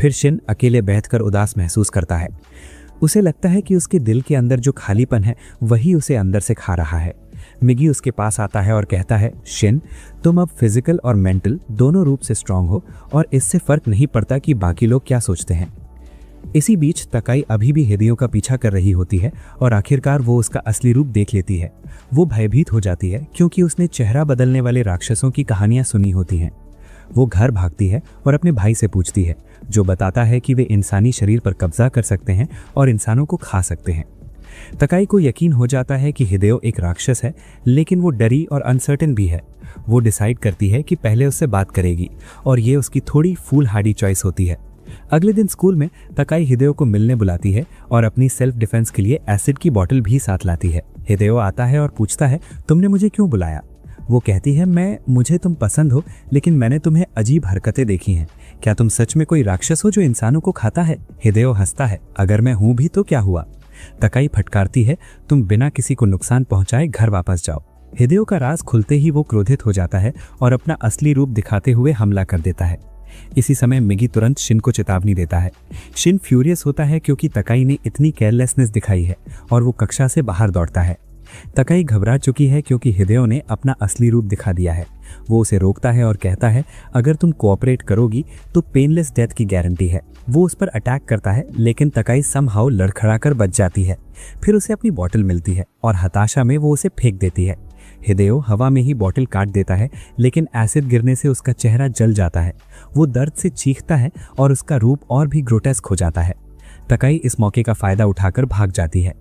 फिर शिन अकेले बैठकर उदास महसूस करता है। उसे लगता है कि उसके दिल के अंदर जो खालीपन है वही उसे अंदर से खा रहा है। मिगी उसके पास आता है और कहता है, शिन, तुम अब फिजिकल और मेंटल दोनों रूप से स्ट्रांग हो और इससे फर्क नहीं पड़ता कि बाकी लोग क्या सोचते हैं। इसी बीच तकाई अभी भी हिदेयो का पीछा कर रही होती है और आखिरकार वो उसका असली रूप देख लेती है। वो भयभीत हो जाती है, क्योंकि उसने चेहरा बदलने वाले राक्षसों की कहानियां सुनी होती हैं। वो घर भागती है और अपने भाई से पूछती है, जो बताता है कि वे इंसानी शरीर पर कब्जा कर सकते हैं और इंसानों को खा सकते हैं। तकाई को यकीन हो जाता है कि हिदेयो एक राक्षस है, लेकिन वो डरी और अनसर्टेन भी है। वो डिसाइड करती है कि पहले उससे बात करेगी, और ये उसकी थोड़ी फूलहार्डी चॉइस होती है। अगले दिन स्कूल में तकाई हिदेयो को मिलने बुलाती है और अपनी सेल्फ डिफेंस के लिए एसिड की बोतल भी साथ लाती है। हिदेयो आता है और पूछता है, तुमने मुझे क्यों बुलाया? वो कहती है, मुझे तुम पसंद हो, लेकिन मैंने तुम्हें अजीब हरकतें देखी हैं। क्या तुम सच में कोई राक्षस हो जो इंसानों को खाता है? हिदेयो हंसता है, अगर मैं हूं भी तो क्या हुआ? तकाई फटकारती है, तुम बिना किसी को नुकसान पहुंचाए घर वापस जाओ। हिदेयो का राज खुलते ही वो क्रोधित हो जाता है और अपना असली रूप दिखाते हुए हमला कर देता है। इसी समय मिगी तुरंत शिन को चेतावनी देता है। शिन फ्यूरियस होता है क्योंकि तकाई ने इतनी केयरलेसनेस दिखाई है, और वो कक्षा से बाहर दौड़ता है। तकाई घबरा चुकी है क्योंकि हिदेयो ने अपना असली रूप दिखा दिया है। वो उसे रोकता है और कहता है, अगर तुम कोऑपरेट करोगी तो पेनलेस डेथ की गारंटी है। वो उस पर अटैक करता है, लेकिन तकाई समहाउ लड़खड़ाकर बच जाती है। फिर उसे अपनी बोतल मिलती है और हताशा में वो उसे फेंक देती है। हिदेओ हवा में ही बॉटल काट देता है, लेकिन एसिड गिरने से उसका चेहरा जल जाता है। वो दर्द से चीखता है और उसका रूप और भी ग्रोटेस्क हो जाता है। तकाई इस मौके का फायदा उठाकर भाग जाती है।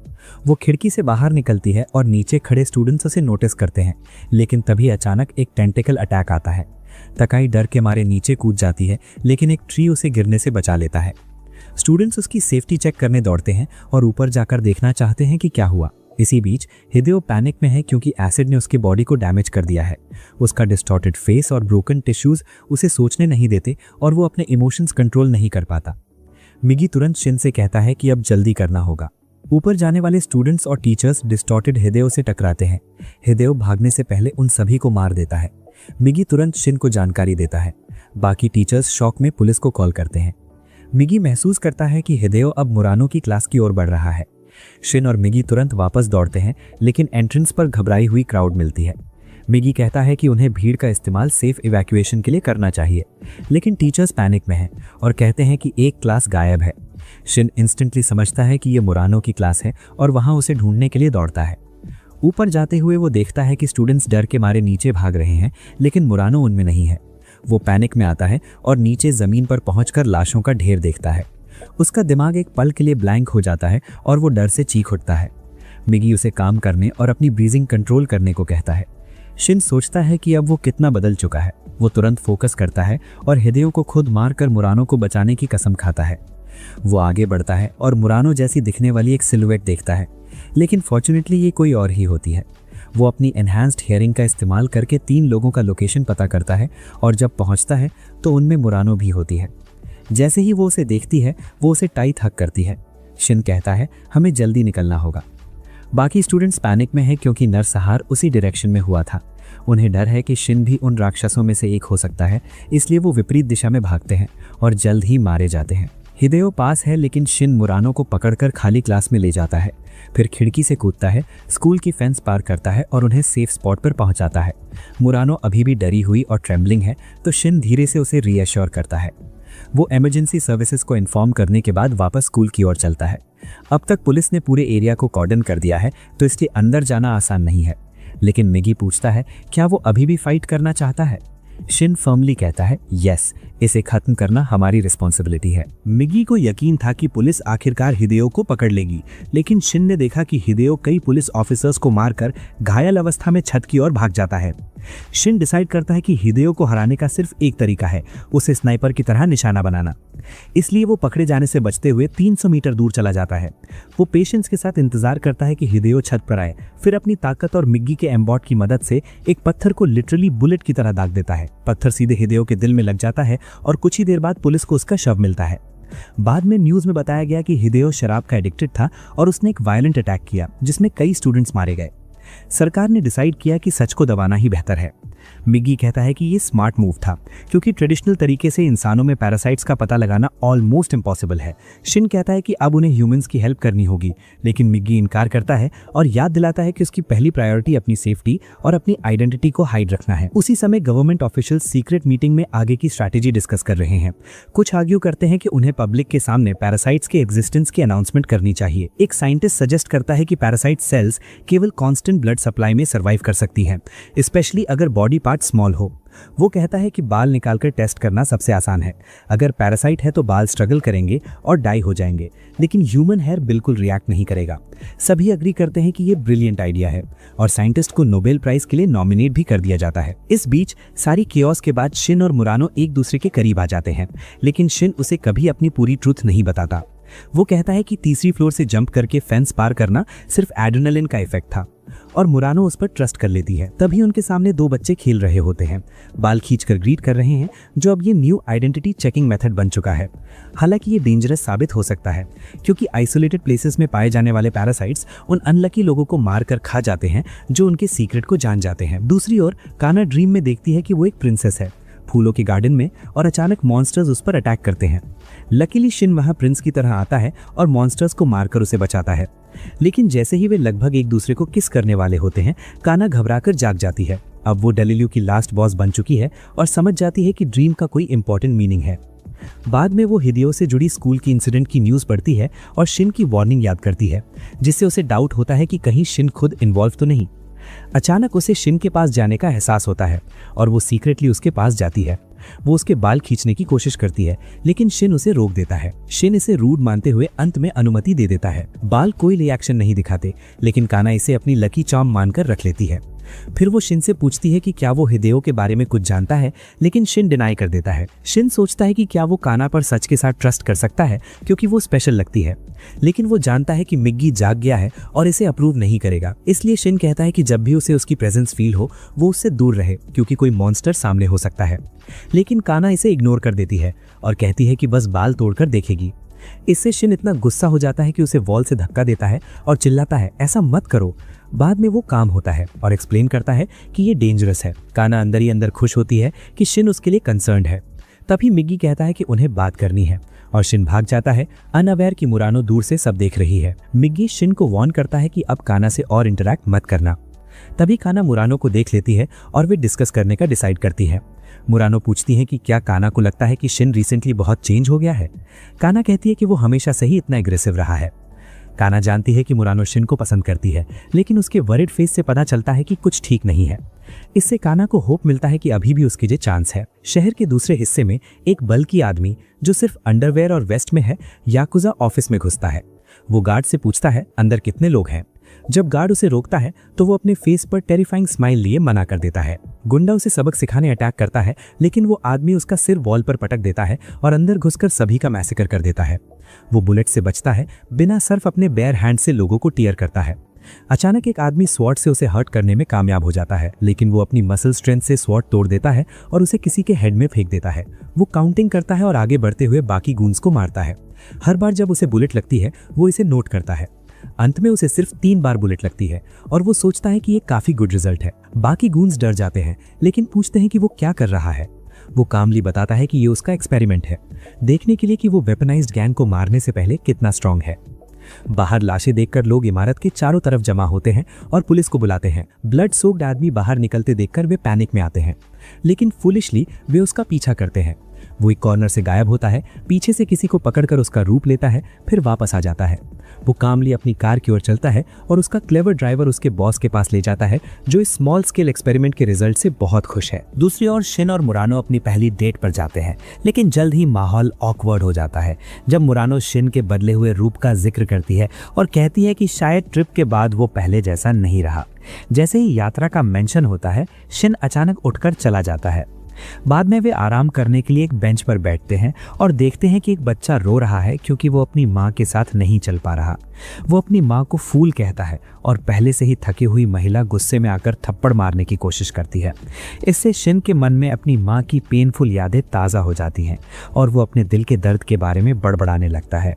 वो खिड़की से बाहर निकलती है और नीचे खड़े स्टूडेंट्स उसे नोटिस करते हैं, लेकिन तभी अचानक एक टेंटिकल अटैक आता है। तकाई डर के मारे नीचे कूद जाती है, लेकिन एक ट्री उसे गिरने से बचा लेता है। स्टूडेंट्स उसकी सेफ्टी चेक करने दौड़ते हैं और ऊपर जाकर देखना चाहते हैं कि क्या हुआ। इसी बीच हिदेओ पैनिक में है क्योंकि एसिड ने उसकी बॉडी को डैमेज कर दिया है। उसका डिस्टॉर्टेड फेस और ब्रोकन टिश्यूज उसे सोचने नहीं देते और वो अपने इमोशंस कंट्रोल नहीं कर पाता। मिगी तुरंत शिन से कहता है कि अब जल्दी करना होगा। ऊपर जाने वाले स्टूडेंट्स और टीचर्स डिस्टॉर्टेड हिदेओ से टकराते हैं। हिदेओ भागने से पहले उन सभी को मार देता है। मिगी तुरंत शिन को जानकारी देता है। बाकी टीचर्स शॉक में पुलिस को कॉल करते हैं। मिगी महसूस करता है कि हिदेओ अब मुरानो की क्लास की ओर बढ़ रहा है। शिन और मिगी तुरंत वापस दौड़ते हैं, लेकिन एंट्रेंस पर घबराई हुई क्राउड मिलती है। मिगी कहता है कि उन्हें भीड़ का इस्तेमाल सेफ इवैक्यूएशन के लिए करना चाहिए, लेकिन टीचर्स पैनिक में हैं और कहते हैं कि एक क्लास गायब है। शिन इंस्टेंटली समझता है कि ये मुरानो की क्लास है और वहां उसे ढूंढने के लिए दौड़ता है। ऊपर जाते हुए वो देखता है कि स्टूडेंट्स डर के मारे नीचे भाग रहे हैं, लेकिन मुरानो उनमें नहीं है। वो पैनिक में आता है और नीचे जमीन पर पहुंचकर लाशों का ढेर देखता है। उसका दिमाग एक पल के लिए ब्लैंक हो जाता है और वो डर से चीख उठता है। मिगी उसे काम करने और अपनी ब्रीजिंग कंट्रोल करने को कहता है। शिन सोचता है कि अब वो कितना बदल चुका है। वो तुरंत फोकस करता है और हिदेओ को खुद मारकर मुरानो को बचाने की कसम खाता है। वो आगे बढ़ता है और मुरानो जैसी दिखने वाली एक सिलुएट देखता है, लेकिन फॉर्चुनेटली ये कोई और ही होती है। वो अपनी एनहांस्ड हियरिंग का इस्तेमाल करके 3 लोगों का लोकेशन पता करता है और जब पहुंचता है तो उनमें मुरानो भी होती है। जैसे ही वो उसे देखती है, वो उसे टाइट हक करती है। शिन कहता है, हमें जल्दी निकलना होगा। बाकी स्टूडेंट्स पैनिक में हैं क्योंकि नरसंहार उसी डायरेक्शन में हुआ था। उन्हें डर है कि शिन भी उन राक्षसों में से एक हो सकता है, इसलिए वो विपरीत दिशा में भागते हैं और जल्द ही मारे जाते हैं। हिदेओ पास है, लेकिन शिन मुरानो को पकड़कर खाली क्लास में ले जाता है। फिर खिड़की से कूदता है, स्कूल की फेंस पार करता है और उन्हें सेफ स्पॉट पर पहुंचाता है। मुरानो अभी भी डरी हुई और ट्रेम्बलिंग है, तो शिन धीरे से उसे रीअश्योर करता है। वो इमरजेंसी सर्विसेज को इन्फॉर्म करने के बाद वापस स्कूल की ओर चलता है। अब तक पुलिस ने पूरे एरिया को कॉर्डन कर दिया है, तो इसलिए अंदर जाना आसान नहीं है। लेकिन मिगी पूछता है, क्या वो अभी भी फाइट करना चाहता है? शिन फर्मली कहता है, यस, इसे खत्म करना हमारी रिस्पॉन्सिबिलिटी है। मिगी को यकीन था कि पुलिस आखिरकार हिदेओ को पकड़ लेगी, लेकिन शिन ने देखा कि हिदेओ कई पुलिस ऑफिसर्स को मारकर घायल अवस्था में छत की ओर भाग जाता है। शिन डिसाइड करता है कि हिदेओ को हराने का सिर्फ एक तरीका है, उसे स्नाइपर की तरह निशाना बनाना। इसलिए वो पकड़े जाने से बचते हुए 300 मीटर दूर चला जाता है। वो पेशेंस के साथ इंतजार करता है कि हिदेओ छत पर आए, फिर अपनी ताकत और मिग्गी के एम्बॉट की मदद से एक पत्थर को लिटरली बुलेट की तरह दाग देता है। पत्थर सीधे हिदेओ के दिल में लग जाता है और कुछ ही देर बाद पुलिस को उसका शव मिलता है। बाद में न्यूज में बताया गया कि हिदेओ शराब का एडिक्टेड था और उसने एक वायलेंट अटैक किया जिसमें कई स्टूडेंट्स मारे गए। सरकार ने डिसाइड किया कि सच को दबाना ही बेहतर है। मिगी कहता है कि ये स्मार्ट मूव था, क्योंकि ट्रेडिशनल तरीके से इंसानों में पैरासाइट्स का पता लगाना ऑलमोस्ट इम्पॉसिबल है। शिन कहता है कि अब उन्हें ह्यूमंस की हेल्प करनी होगी, लेकिन मिगी इनकार करता है और याद दिलाता है कि उसकी पहली प्रायोरिटी अपनी सेफ्टी और अपनी आइडेंटिटी को हाइड रखना है। उसी समय गवर्नमेंट ऑफिशियल सीक्रेट मीटिंग में आगे की स्ट्रैटेजी डिस्कस कर रहे हैं। कुछ आर्ग्यू करते हैं कि उन्हें पब्लिक के सामने पैरासाइट्स के एग्जिस्टेंस की अनाउंसमेंट करनी चाहिए। एक साइंटिस्ट सजेस्ट करता है कि पैरासाइट सेल्स केवल कांस्टेंट ब्लड सप्लाई में सर्वाइव कर सकती हैं, स्पेशली अगर बॉडी पार्ट स्मॉल हो। वो कहता है कि बाल निकालकर टेस्ट करना सबसे आसान है। अगर पैरासाइट है तो बाल स्ट्रगल करेंगे और डाई हो जाएंगे, लेकिन ह्यूमन हेयर बिल्कुल रिएक्ट नहीं करेगा। सभी अग्री करते हैं कि ये ब्रिलियंट आइडिया है और साइंटिस्ट को नोबेल प्राइज के लिए नॉमिनेट भी कर दिया जाता है। इस बीच सारी केओस के बाद शिन और मुरानो एक दूसरे के करीब आ जाते हैं, लेकिन शिन उसे कभी अपनी पूरी ट्रूथ नहीं बताता। वो कहता है कि तीसरी फ्लोर से जंप करके फेंस पार करना सिर्फ एड्रेनलिन का इफेक्ट था और मुरानो उस पर ट्रस्ट कर लेती है। तभी उनके सामने 2 बच्चे खेल रहे होते हैं, बाल खींचकर ग्रीट कर रहे हैं, जो अब ये न्यू आइडेंटिटी चेकिंग मेथड बन चुका है। हालांकि ये डेंजरस साबित हो सकता है, क्योंकि आइसोलेटेड प्लेसेस में पाए जाने वाले पैरासाइट्स उन अनलकी लोगों को मार कर खा जाते हैं जो उनके सीक्रेट को जान जाते हैं। दूसरी ओर काना ड्रीम में देखती है कि वो एक प्रिंसेस है फूलों के गार्डन में, और अचानक मॉन्स्टर्स उस पर अटैक करते हैं। लकीली शिन वहां प्रिंस की तरह आता है और मॉन्स्टर्स को मारकर उसे बचाता है। लेकिन जैसे ही वे लगभग एक दूसरे को किस करने वाले होते हैं, काना घबराकर जाग जाती है। अब वो डेलिल्यू की लास्ट बॉस बन चुकी है और समझ जाती है कि ड्रीम का कोई इंपॉर्टेंट मीनिंग है। बाद में वो हिदेओ से जुड़ी स्कूल की इंसिडेंट की न्यूज़ पढ़ती है और शिन की वार्निंग याद करती है, जिससे उसे डाउट होता है कि कहीं शिन खुद इन्वॉल्व तो नहीं। अचानक उसे शिन के पास जाने का एहसास होता है और वो सीक्रेटली उसके पास जाती है। वो उसके बाल खींचने की कोशिश करती है, लेकिन शिन उसे रोक देता है। शिन इसे रूड मानते हुए अंत में अनुमति दे देता है। बाल कोई रिएक्शन नहीं दिखाते, लेकिन काना इसे अपनी लकी चार्म मानकर रख लेती है। फिर वो शिन से पूछती है कि क्या वो हिदेओ के बारे में कुछ जानता है, लेकिन शिन डिनाई कर देता है। शिन सोचता है कि क्या वो काना पर सच के साथ ट्रस्ट कर सकता है, क्योंकि वो स्पेशल लगती है, लेकिन वो जानता है कि मिग्गी जाग गया है और इसे अप्रूव नहीं करेगा। इसलिए शिन कहता है कि जब भी उसे उसकी प्रेजेंस फील हो वो उससे दूर रहे, क्योंकि कोई मॉन्स्टर सामने हो सकता है। लेकिन काना इसे इग्नोर कर देती है और कहती है कि बस बाल तोड़कर देखेगी। इससे शिन इतना गुस्सा हो जाता है कि उसे वॉल से धक्का देता है और चिल्लाता है, ऐसा मत करो। बाद में वो काम होता है और एक्सप्लेन करता है कि ये डेंजरस है। काना अंदर ही अंदर खुश होती है कि शिन उसके लिए कंसर्न्ड है। तभी मिग्गी कहता है कि उन्हें बात करनी है और शिन भाग जाता है, अनअवेयर कि मुरानो दूर से सब देख रही है। मिग्गी शिन को वार्न करता है कि अब काना से और इंटरैक्ट मत करना। तभी काना मुरानो को देख लेती है और वे डिस्कस करने का डिसाइड करती है। मुरानो पूछती है कि क्या काना को लगता है कि शिन रिसेंटली बहुत चेंज हो गया है। काना कहती है कि वो हमेशा से ही इतना एग्रेसिव रहा है। काना जानती है कि मुरानो शिन को पसंद करती है, लेकिन उसके वरिड फेस से पता चलता है कि कुछ ठीक नहीं है। इससे काना को होप मिलता है कि अभी भी उसके लिए चांस है। शहर के दूसरे हिस्से में एक बल्कि आदमी जो सिर्फ अंडरवेयर और वेस्ट में है, याकुजा ऑफिस में घुसता है। वो गार्ड से पूछता है अंदर कितने लोग हैं। जब गार्ड उसे रोकता है तो वो अपने फेस पर टेरिफाइंग स्माइल लिए मना कर देता है। गुंडा उसे सबक सिखाने अटैक करता है, लेकिन वो आदमी उसका सिर वॉल पर पटक देता है और अंदर घुसकर सभी का मैसेकर कर देता है। वो बुलेट से बचता है, बिना सिर्फ अपने बेयर हैंड से लोगों को टीयर करता है। अचानक एक आदमी स्वॉर्ड से उसे हर्ट करने में कामयाब हो जाता है, लेकिन वो अपनी मसल स्ट्रेंथ से स्वॉर्ड तोड़ देता है और उसे किसी के हेड में फेंक देता है। वो काउंटिंग करता है और आगे बढ़ते हुए बाकी गूंस को मारता है। हर बार जब उसे बुलेट लगती है वो इसे नोट करता है। अंत में उसे सिर्फ 3 बार बुलेट लगती है और वो सोचता है कि ये काफी गुड रिजल्ट है। बाकी गूंस डर जाते हैं, लेकिन पूछते हैं कि वो क्या कर रहा है। वो कामली बताता है कि ये उसका एक्सपेरिमेंट है, देखने के लिए कि वो वेपनाइज्ड गैंग को मारने से पहले कितना स्ट्रांग है। बाहर लाशें देखकर लोग इमारत के चारों तरफ जमा होते हैं और पुलिस को बुलाते हैं। ब्लड सोक्ड आदमी बाहर निकलते देखकर वे पैनिक में आते हैं, लेकिन फुलिशली वे उसका पीछा करते हैं। वो एक कॉर्नर से गायब होता है, पीछे से किसी को पकड़कर उसका रूप लेता है, फिर वापस आ जाता है। वो कामली अपनी कार की ओर चलता है और उसका क्लेवर ड्राइवर उसके बॉस के पास ले जाता है, जो इस स्मॉल स्केल एक्सपेरिमेंट के रिजल्ट से बहुत खुश है। दूसरी ओर शिन और मुरानो अपनी पहली डेट पर जाते हैं, लेकिन जल्द ही माहौल ऑकवर्ड हो जाता है जब मुरानो शिन के बदले हुए रूप का जिक्र करती है और कहती है कि शायद ट्रिप के बाद वो पहले जैसा नहीं रहा। जैसे ही यात्रा का मेंशन होता है, शिन अचानक उठकर चला जाता है। बाद में वे आराम करने के लिए एक बेंच पर बैठते हैं और देखते हैं कि एक बच्चा रो रहा है क्योंकि वो अपनी माँ के साथ नहीं चल पा रहा। वो अपनी माँ को फूल कहता है और पहले से ही थकी हुई महिला गुस्से में आकर थप्पड़ मारने की कोशिश करती है। इससे शिन के मन में अपनी माँ की पेनफुल यादें ताज़ा हो जाती हैं और वो अपने दिल के दर्द के बारे में बड़बड़ाने लगता है।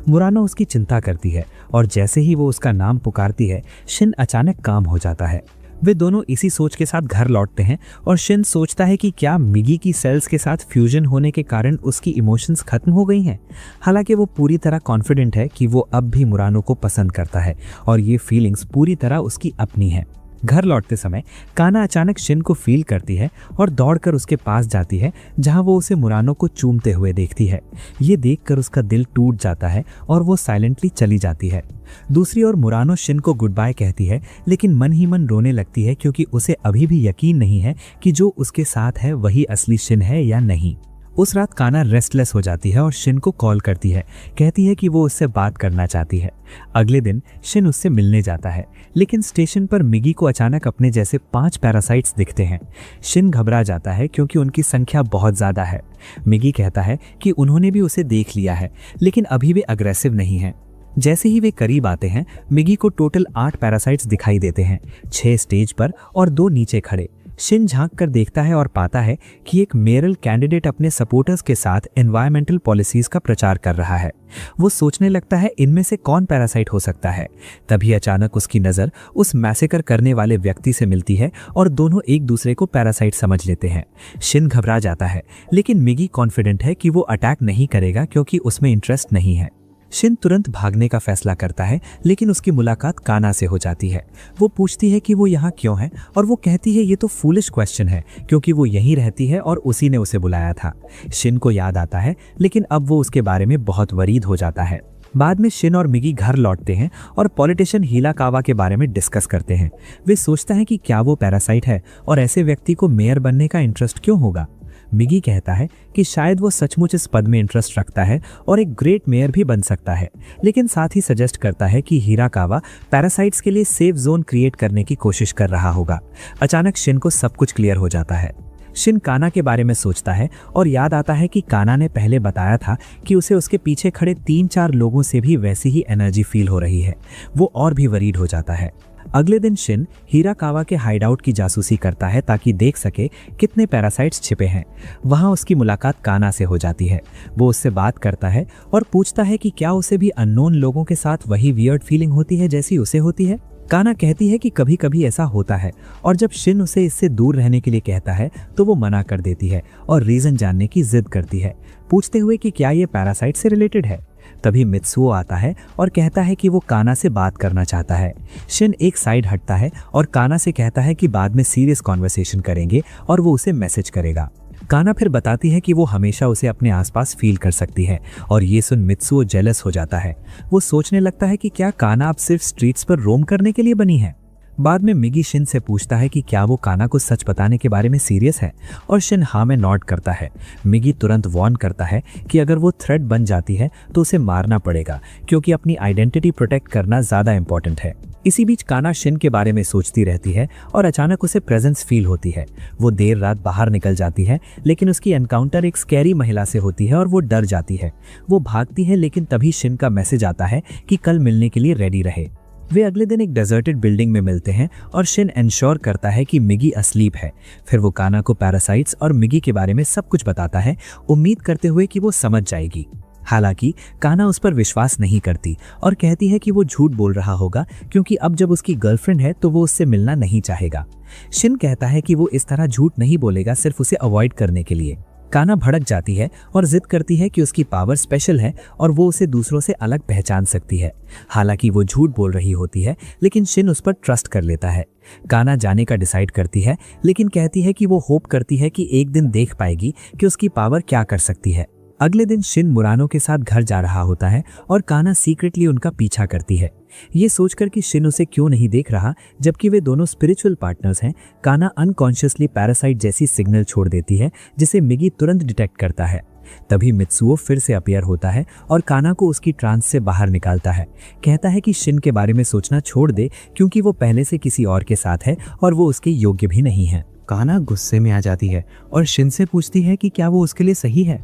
मुरानो उसकी चिंता करती है और जैसे ही वो उसका नाम पुकारती है, शिन अचानक काम हो जाता है। वे दोनों इसी सोच के साथ घर लौटते हैं और शिन सोचता है कि क्या मिगी की सेल्स के साथ फ्यूजन होने के कारण उसकी इमोशंस खत्म हो गई हैं। हालांकि वो पूरी तरह कॉन्फिडेंट है कि वो अब भी मुरानो को पसंद करता है और ये फीलिंग्स पूरी तरह उसकी अपनी है। घर लौटते समय काना अचानक शिन को फील करती है और दौड़कर उसके पास जाती है, जहां वो उसे मुरानो को चूमते हुए देखती है। ये देखकर उसका दिल टूट जाता है और वो साइलेंटली चली जाती है। दूसरी ओर मुरानो शिन को गुड बाय कहती है, लेकिन मन ही मन रोने लगती है क्योंकि उसे अभी भी यकीन नहीं है कि जो उसके साथ है वही असली शिन है या नहीं। उस रात काना रेस्टलेस हो जाती है और शिन को कॉल करती है, कहती है कि वो उससे बात करना चाहती है। अगले दिन शिन उससे मिलने जाता है, लेकिन स्टेशन पर मिगी को अचानक अपने जैसे 5 पैरासाइट्स दिखते हैं। शिन घबरा जाता है क्योंकि उनकी संख्या बहुत ज़्यादा है। मिगी कहता है कि उन्होंने भी उसे देख लिया है, लेकिन अभी वे अग्रेसिव नहीं हैं। जैसे ही वे करीब आते हैं, मिगी को टोटल 8 पैरासाइट्स दिखाई देते हैं, 6 स्टेज पर और 2 नीचे खड़े। शिन झांक कर देखता है और पाता है कि एक मेयरल कैंडिडेट अपने सपोर्टर्स के साथ एनवायरमेंटल पॉलिसीज का प्रचार कर रहा है। वो सोचने लगता है इनमें से कौन पैरासाइट हो सकता है। तभी अचानक उसकी नज़र उस मैसेकर करने वाले व्यक्ति से मिलती है और दोनों एक दूसरे को पैरासाइट समझ लेते हैं। शिन घबरा जाता है, लेकिन मिगी कॉन्फिडेंट है कि वो अटैक नहीं करेगा क्योंकि उसमें इंटरेस्ट नहीं है। शिन तुरंत भागने का फैसला करता है, लेकिन उसकी मुलाकात काना से हो जाती है। वो पूछती है कि वो यहाँ क्यों है और वो कहती है ये तो फूलिश क्वेश्चन है क्योंकि वो यहीं रहती है और उसी ने उसे बुलाया था। शिन को याद आता है, लेकिन अब वो उसके बारे में बहुत वरीद हो जाता है। बाद में शिन और मिगी घर लौटते हैं और पॉलिटिशियन हिराकावा के बारे में डिस्कस करते हैं। वे सोचता है कि क्या वो पैरासाइट है और ऐसे व्यक्ति को मेयर बनने का इंटरेस्ट क्यों होगा। मिगी कहता है कि शायद वो सचमुच इस पद में इंटरेस्ट रखता है और एक ग्रेट मेयर भी बन सकता है, लेकिन साथ ही सजेस्ट करता है कि हिराकावा पैरासाइट्स के लिए सेफ जोन क्रिएट करने की कोशिश कर रहा होगा। अचानक शिन को सब कुछ क्लियर हो जाता है। शिन काना के बारे में सोचता है और याद आता है कि काना ने पहले बताया था कि उसे उसके पीछे खड़े 3-4 लोगों से भी वैसी ही एनर्जी फील हो रही है। वो और भी वरीड हो जाता है। अगले दिन शिन हिराकावा के हाइडआउट की जासूसी करता है ताकि देख सके कितने पैरासाइट्स छिपे हैं। वहां उसकी मुलाकात काना से हो जाती है। वो उससे बात करता है और पूछता है कि क्या उसे भी अननोन लोगों के साथ वही वियर्ड फीलिंग होती है जैसी उसे होती है। काना कहती है कि कभी कभी ऐसा होता है और जब शिन उसे इससे दूर रहने के लिए कहता है तो वो मना कर देती है और रीजन जानने की जिद करती है, पूछते हुए कि क्या ये पैरासाइट से रिलेटेड है। तभी मित्सुओ आता है और कहता है कि वो काना से बात करना चाहता है। शिन एक साइड हटता है और काना से कहता है कि बाद में सीरियस कॉन्वर्सेशन करेंगे और वो उसे मैसेज करेगा। काना फिर बताती है कि वो हमेशा उसे अपने आसपास फील कर सकती है और ये सुन मित्सुओ जेलस हो जाता है। वो सोचने लगता है कि क्या काना अब सिर्फ स्ट्रीट्स पर रोम करने के लिए बनी है। बाद में मिगी शिन से पूछता है कि क्या वो काना को सच बताने के बारे में सीरियस है और शिन हाँ में नॉट करता है। मिगी तुरंत वार्न करता है कि अगर वो थ्रेट बन जाती है तो उसे मारना पड़ेगा क्योंकि अपनी आइडेंटिटी प्रोटेक्ट करना ज़्यादा इंपॉर्टेंट है। इसी बीच काना शिन के बारे में सोचती रहती है और अचानक उसे प्रेजेंस फील होती है। वो देर रात बाहर निकल जाती है लेकिन उसकी एनकाउंटर एक स्कैरी महिला से होती है और वो डर जाती है। वो भागती है लेकिन तभी शिन का मैसेज आता है कि कल मिलने के लिए रेडी रहे। वे अगले दिन एक डेजर्टेड बिल्डिंग में मिलते हैं और शिन एंश्योर करता है कि मिगी अस्लीप है। फिर वो काना को पैरासाइट्स और मिगी के बारे में सब कुछ बताता है, उम्मीद करते हुए कि वो समझ जाएगी। हालांकि काना उस पर विश्वास नहीं करती और कहती है कि वो झूठ बोल रहा होगा क्योंकि अब जब उसकी गर्लफ्रेंड है तो वो उससे मिलना नहीं चाहेगा। शिन कहता है कि वो इस तरह झूठ नहीं बोलेगा सिर्फ उसे अवॉइड करने के लिए। काना भड़क जाती है और जिद करती है कि उसकी पावर स्पेशल है और वो उसे दूसरों से अलग पहचान सकती है। हालांकि वो झूठ बोल रही होती है लेकिन शिन उस पर ट्रस्ट कर लेता है। काना जाने का डिसाइड करती है लेकिन कहती है कि वो होप करती है कि एक दिन देख पाएगी कि उसकी पावर क्या कर सकती है। अगले दिन शिन मुरानो के साथ घर जा रहा होता है और काना सीक्रेटली उनका पीछा करती है। ये सोचकर कि शिन उसे क्यों नहीं देख रहा जबकि वे दोनों स्पिरिचुअल पार्टनर्स हैं, काना अनकॉन्शियसली पैरासाइट जैसी सिग्नल छोड़ देती है जिसे मिगी तुरंत डिटेक्ट करता है। तभी मित्सुओ फिर से अपीयर होता है और काना को उसकी ट्रांस से बाहर निकालता है। कहता है कि शिन के बारे में सोचना छोड़ दे क्योंकि वो पहले से किसी और के साथ है और वो उसके योग्य भी नहीं है। काना गुस्से में आ जाती है और शिन से पूछती है कि क्या वो उसके लिए सही है।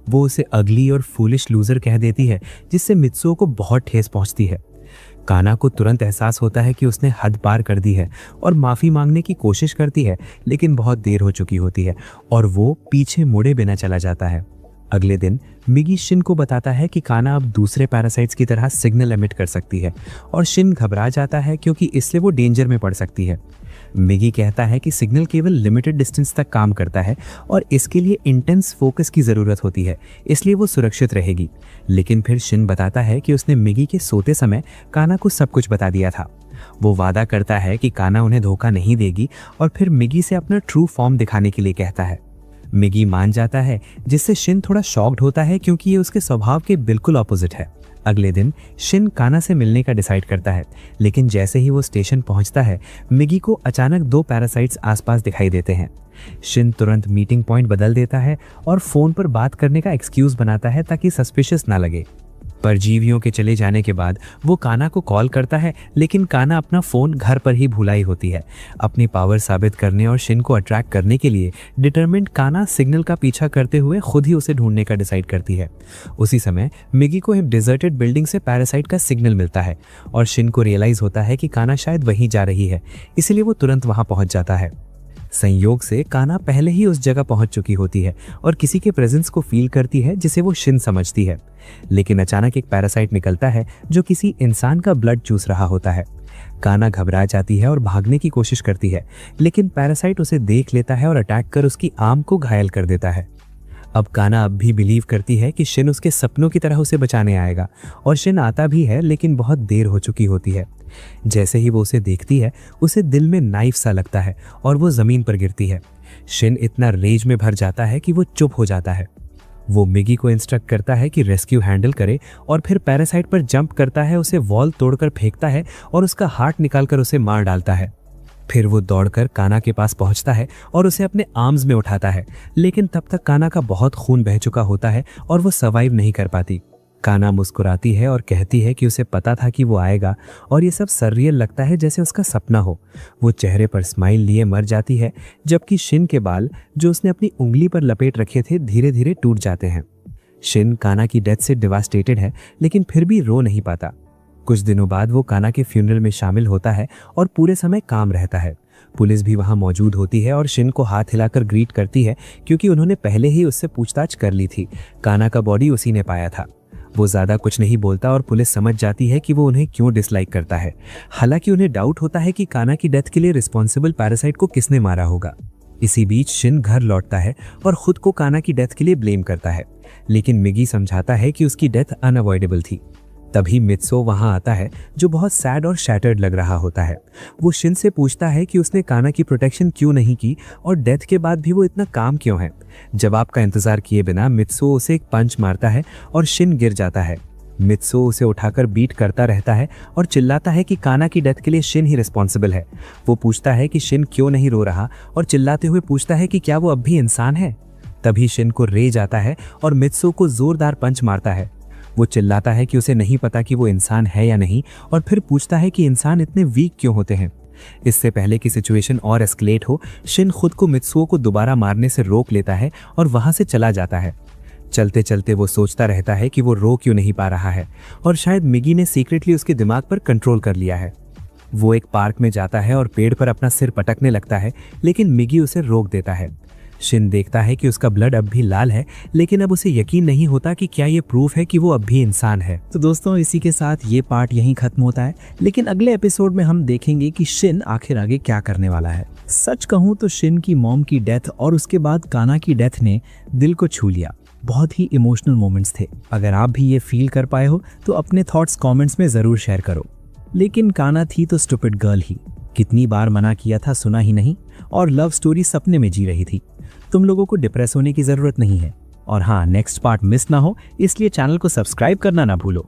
वो उसे अगली और फूलिश लूजर कह देती है जिससे मित्सुओ को बहुत ठेस पहुंचती है। काना को तुरंत एहसास होता है कि उसने हद पार कर दी है और माफ़ी मांगने की कोशिश करती है लेकिन बहुत देर हो चुकी होती है और वो पीछे मुड़े बिना चला जाता है। अगले दिन मिगी शिन को बताता है कि काना अब दूसरे पैरासाइट्स की तरह सिग्नल एमिट कर सकती है और शिन घबरा जाता है क्योंकि इससे वो डेंजर में पड़ सकती है। मिगी कहता है कि सिग्नल केवल लिमिटेड डिस्टेंस तक काम करता है और इसके लिए इंटेंस फोकस की ज़रूरत होती है, इसलिए वो सुरक्षित रहेगी। लेकिन फिर शिन बताता है कि उसने मिगी के सोते समय काना को सब कुछ बता दिया था। वो वादा करता है कि काना उन्हें धोखा नहीं देगी और फिर मिगी से अपना ट्रू फॉर्म दिखाने के लिए कहता है। मिगी मान जाता है जिससे शिन थोड़ा शॉक्ड होता है क्योंकि ये उसके स्वभाव के बिल्कुल ऑपोजिट है। अगले दिन शिन काना से मिलने का डिसाइड करता है लेकिन जैसे ही वो स्टेशन पहुंचता है मिगी को अचानक 2 पैरासाइट्स आसपास दिखाई देते हैं। शिन तुरंत मीटिंग पॉइंट बदल देता है और फ़ोन पर बात करने का एक्सक्यूज़ बनाता है ताकि सस्पिशियस ना लगे। परजीवियों के चले जाने के बाद वो काना को कॉल करता है लेकिन काना अपना फ़ोन घर पर ही भुलाई होती है। अपनी पावर साबित करने और शिन को अट्रैक्ट करने के लिए डिटरमिन्ड काना सिग्नल का पीछा करते हुए खुद ही उसे ढूंढने का डिसाइड करती है। उसी समय मिगी को एक डिजर्टेड बिल्डिंग से पैरासाइट का सिग्नल मिलता है और शिन को रियलाइज़ होता है कि काना शायद वहीं जा रही है, इसलिए वो तुरंत वहाँ पहुँच जाता है। संयोग से काना पहले ही उस जगह पहुंच चुकी होती है और किसी के प्रेजेंस को फील करती है जिसे वो शिन समझती है। लेकिन अचानक एक पैरासाइट निकलता है जो किसी इंसान का ब्लड चूस रहा होता है। काना घबरा जाती है और भागने की कोशिश करती है लेकिन पैरासाइट उसे देख लेता है और अटैक कर उसकी आर्म को घायल कर देता है। अब काना अब भी बिलीव करती है कि शिन उसके सपनों की तरह उसे बचाने आएगा और शिन आता भी है लेकिन बहुत देर हो चुकी होती है। जैसे ही वो उसे देखती है उसे दिल में नाइफ सा लगता है और वो ज़मीन पर गिरती है। शिन इतना रेज में भर जाता है कि वो चुप हो जाता है। वो मिगी को इंस्ट्रक्ट करता है कि रेस्क्यू हैंडल करे और फिर पैरासाइट पर जंप करता है, उसे वॉल तोड़कर फेंकता है और उसका हार्ट निकालकर उसे मार डालता है। फिर वो दौड़कर काना के पास पहुंचता है और उसे अपने आर्म्स में उठाता है, लेकिन तब तक काना का बहुत खून बह चुका होता है और वो सर्वाइव नहीं कर पाती। काना मुस्कुराती है और कहती है कि उसे पता था कि वो आएगा और ये सब सररियल लगता है, जैसे उसका सपना हो। वो चेहरे पर स्माइल लिए मर जाती है, जबकि शिन के बाल जो उसने अपनी उंगली पर लपेट रखे थे धीरे धीरे टूट जाते हैं। शिन काना की डेथ से डिवास्टेटेड है, लेकिन फिर भी रो नहीं पाता। कुछ दिनों बाद वो काना के फ्यूनरल में शामिल होता है और पूरे समय काम रहता है। पुलिस भी वहां मौजूद होती है और शिन को हाथ हिलाकर ग्रीट करती है, क्योंकि उन्होंने पहले ही उससे पूछताछ कर ली थी। काना का बॉडी उसी ने पाया था। वो ज़्यादा कुछ नहीं बोलता और पुलिस समझ जाती है कि वो उन्हें क्यों डिसलाइक करता है। हालांकि उन्हें डाउट होता है कि काना की डेथ के लिए रिस्पॉन्सिबल पैरासाइट को किसने मारा होगा। इसी बीच शिन घर लौटता है और खुद को काना की डेथ के लिए ब्लेम करता है, लेकिन मिगी समझाता है कि उसकी डेथ अनअवॉइडेबल थी। तभी मित्सो वहां आता है, जो बहुत सैड और शैटर्ड लग रहा होता है। वो शिन से पूछता है कि उसने काना की प्रोटेक्शन क्यों नहीं की और डेथ के बाद भी वो इतना काम क्यों है। जवाब का इंतजार किए बिना मित्सो उसे एक पंच मारता है और शिन गिर जाता है। मित्सो उसे उठाकर बीट करता रहता है और चिल्लाता है कि काना की डेथ के लिए शिन ही रिस्पॉन्सिबल है। वो पूछता है कि शिन क्यों नहीं रो रहा और चिल्लाते हुए पूछता है कि क्या वो अब भी इंसान है। तभी शिन को रेज आता है और मित्सो को जोरदार पंच मारता है। वो चिल्लाता है कि उसे नहीं पता कि वो इंसान है या नहीं, और फिर पूछता है कि इंसान इतने वीक क्यों होते हैं। इससे पहले कि सिचुएशन और एस्केलेट हो, शिन खुद को मित्सुओ को दोबारा मारने से रोक लेता है और वहां से चला जाता है। चलते चलते वो सोचता रहता है कि वो रो क्यों नहीं पा रहा है और शायद मिगी ने सीक्रेटली उसके दिमाग पर कंट्रोल कर लिया है। वो एक पार्क में जाता है और पेड़ पर अपना सिर पटकने लगता है, लेकिन मिगी उसे रोक देता है। शिन देखता है कि उसका ब्लड अब भी लाल है, लेकिन अब उसे यकीन नहीं होता कि क्या ये प्रूफ है कि वो अब भी इंसान है। तो दोस्तों, इसी के साथ ये पार्ट यहीं खत्म होता है, लेकिन अगले एपिसोड में हम देखेंगे कि शिन आखिर आगे क्या करने वाला है। सच कहूँ तो शिन की मॉम की डेथ और उसके बाद काना की डेथ ने दिल को छू लिया। बहुत ही इमोशनल मोमेंट्स थे। अगर आप भी ये फील कर पाए हो तो अपने थॉट्स कमेंट्स में ज़रूर शेयर करो। लेकिन काना थी तो स्टूपिड गर्ल ही, कितनी बार मना किया था, सुना ही नहीं, और लव स्टोरी सपने में जी रही थी। तुम लोगों को डिप्रेस होने की ज़रूरत नहीं है। और हाँ, नेक्स्ट पार्ट मिस ना हो इसलिए चैनल को सब्सक्राइब करना ना भूलो।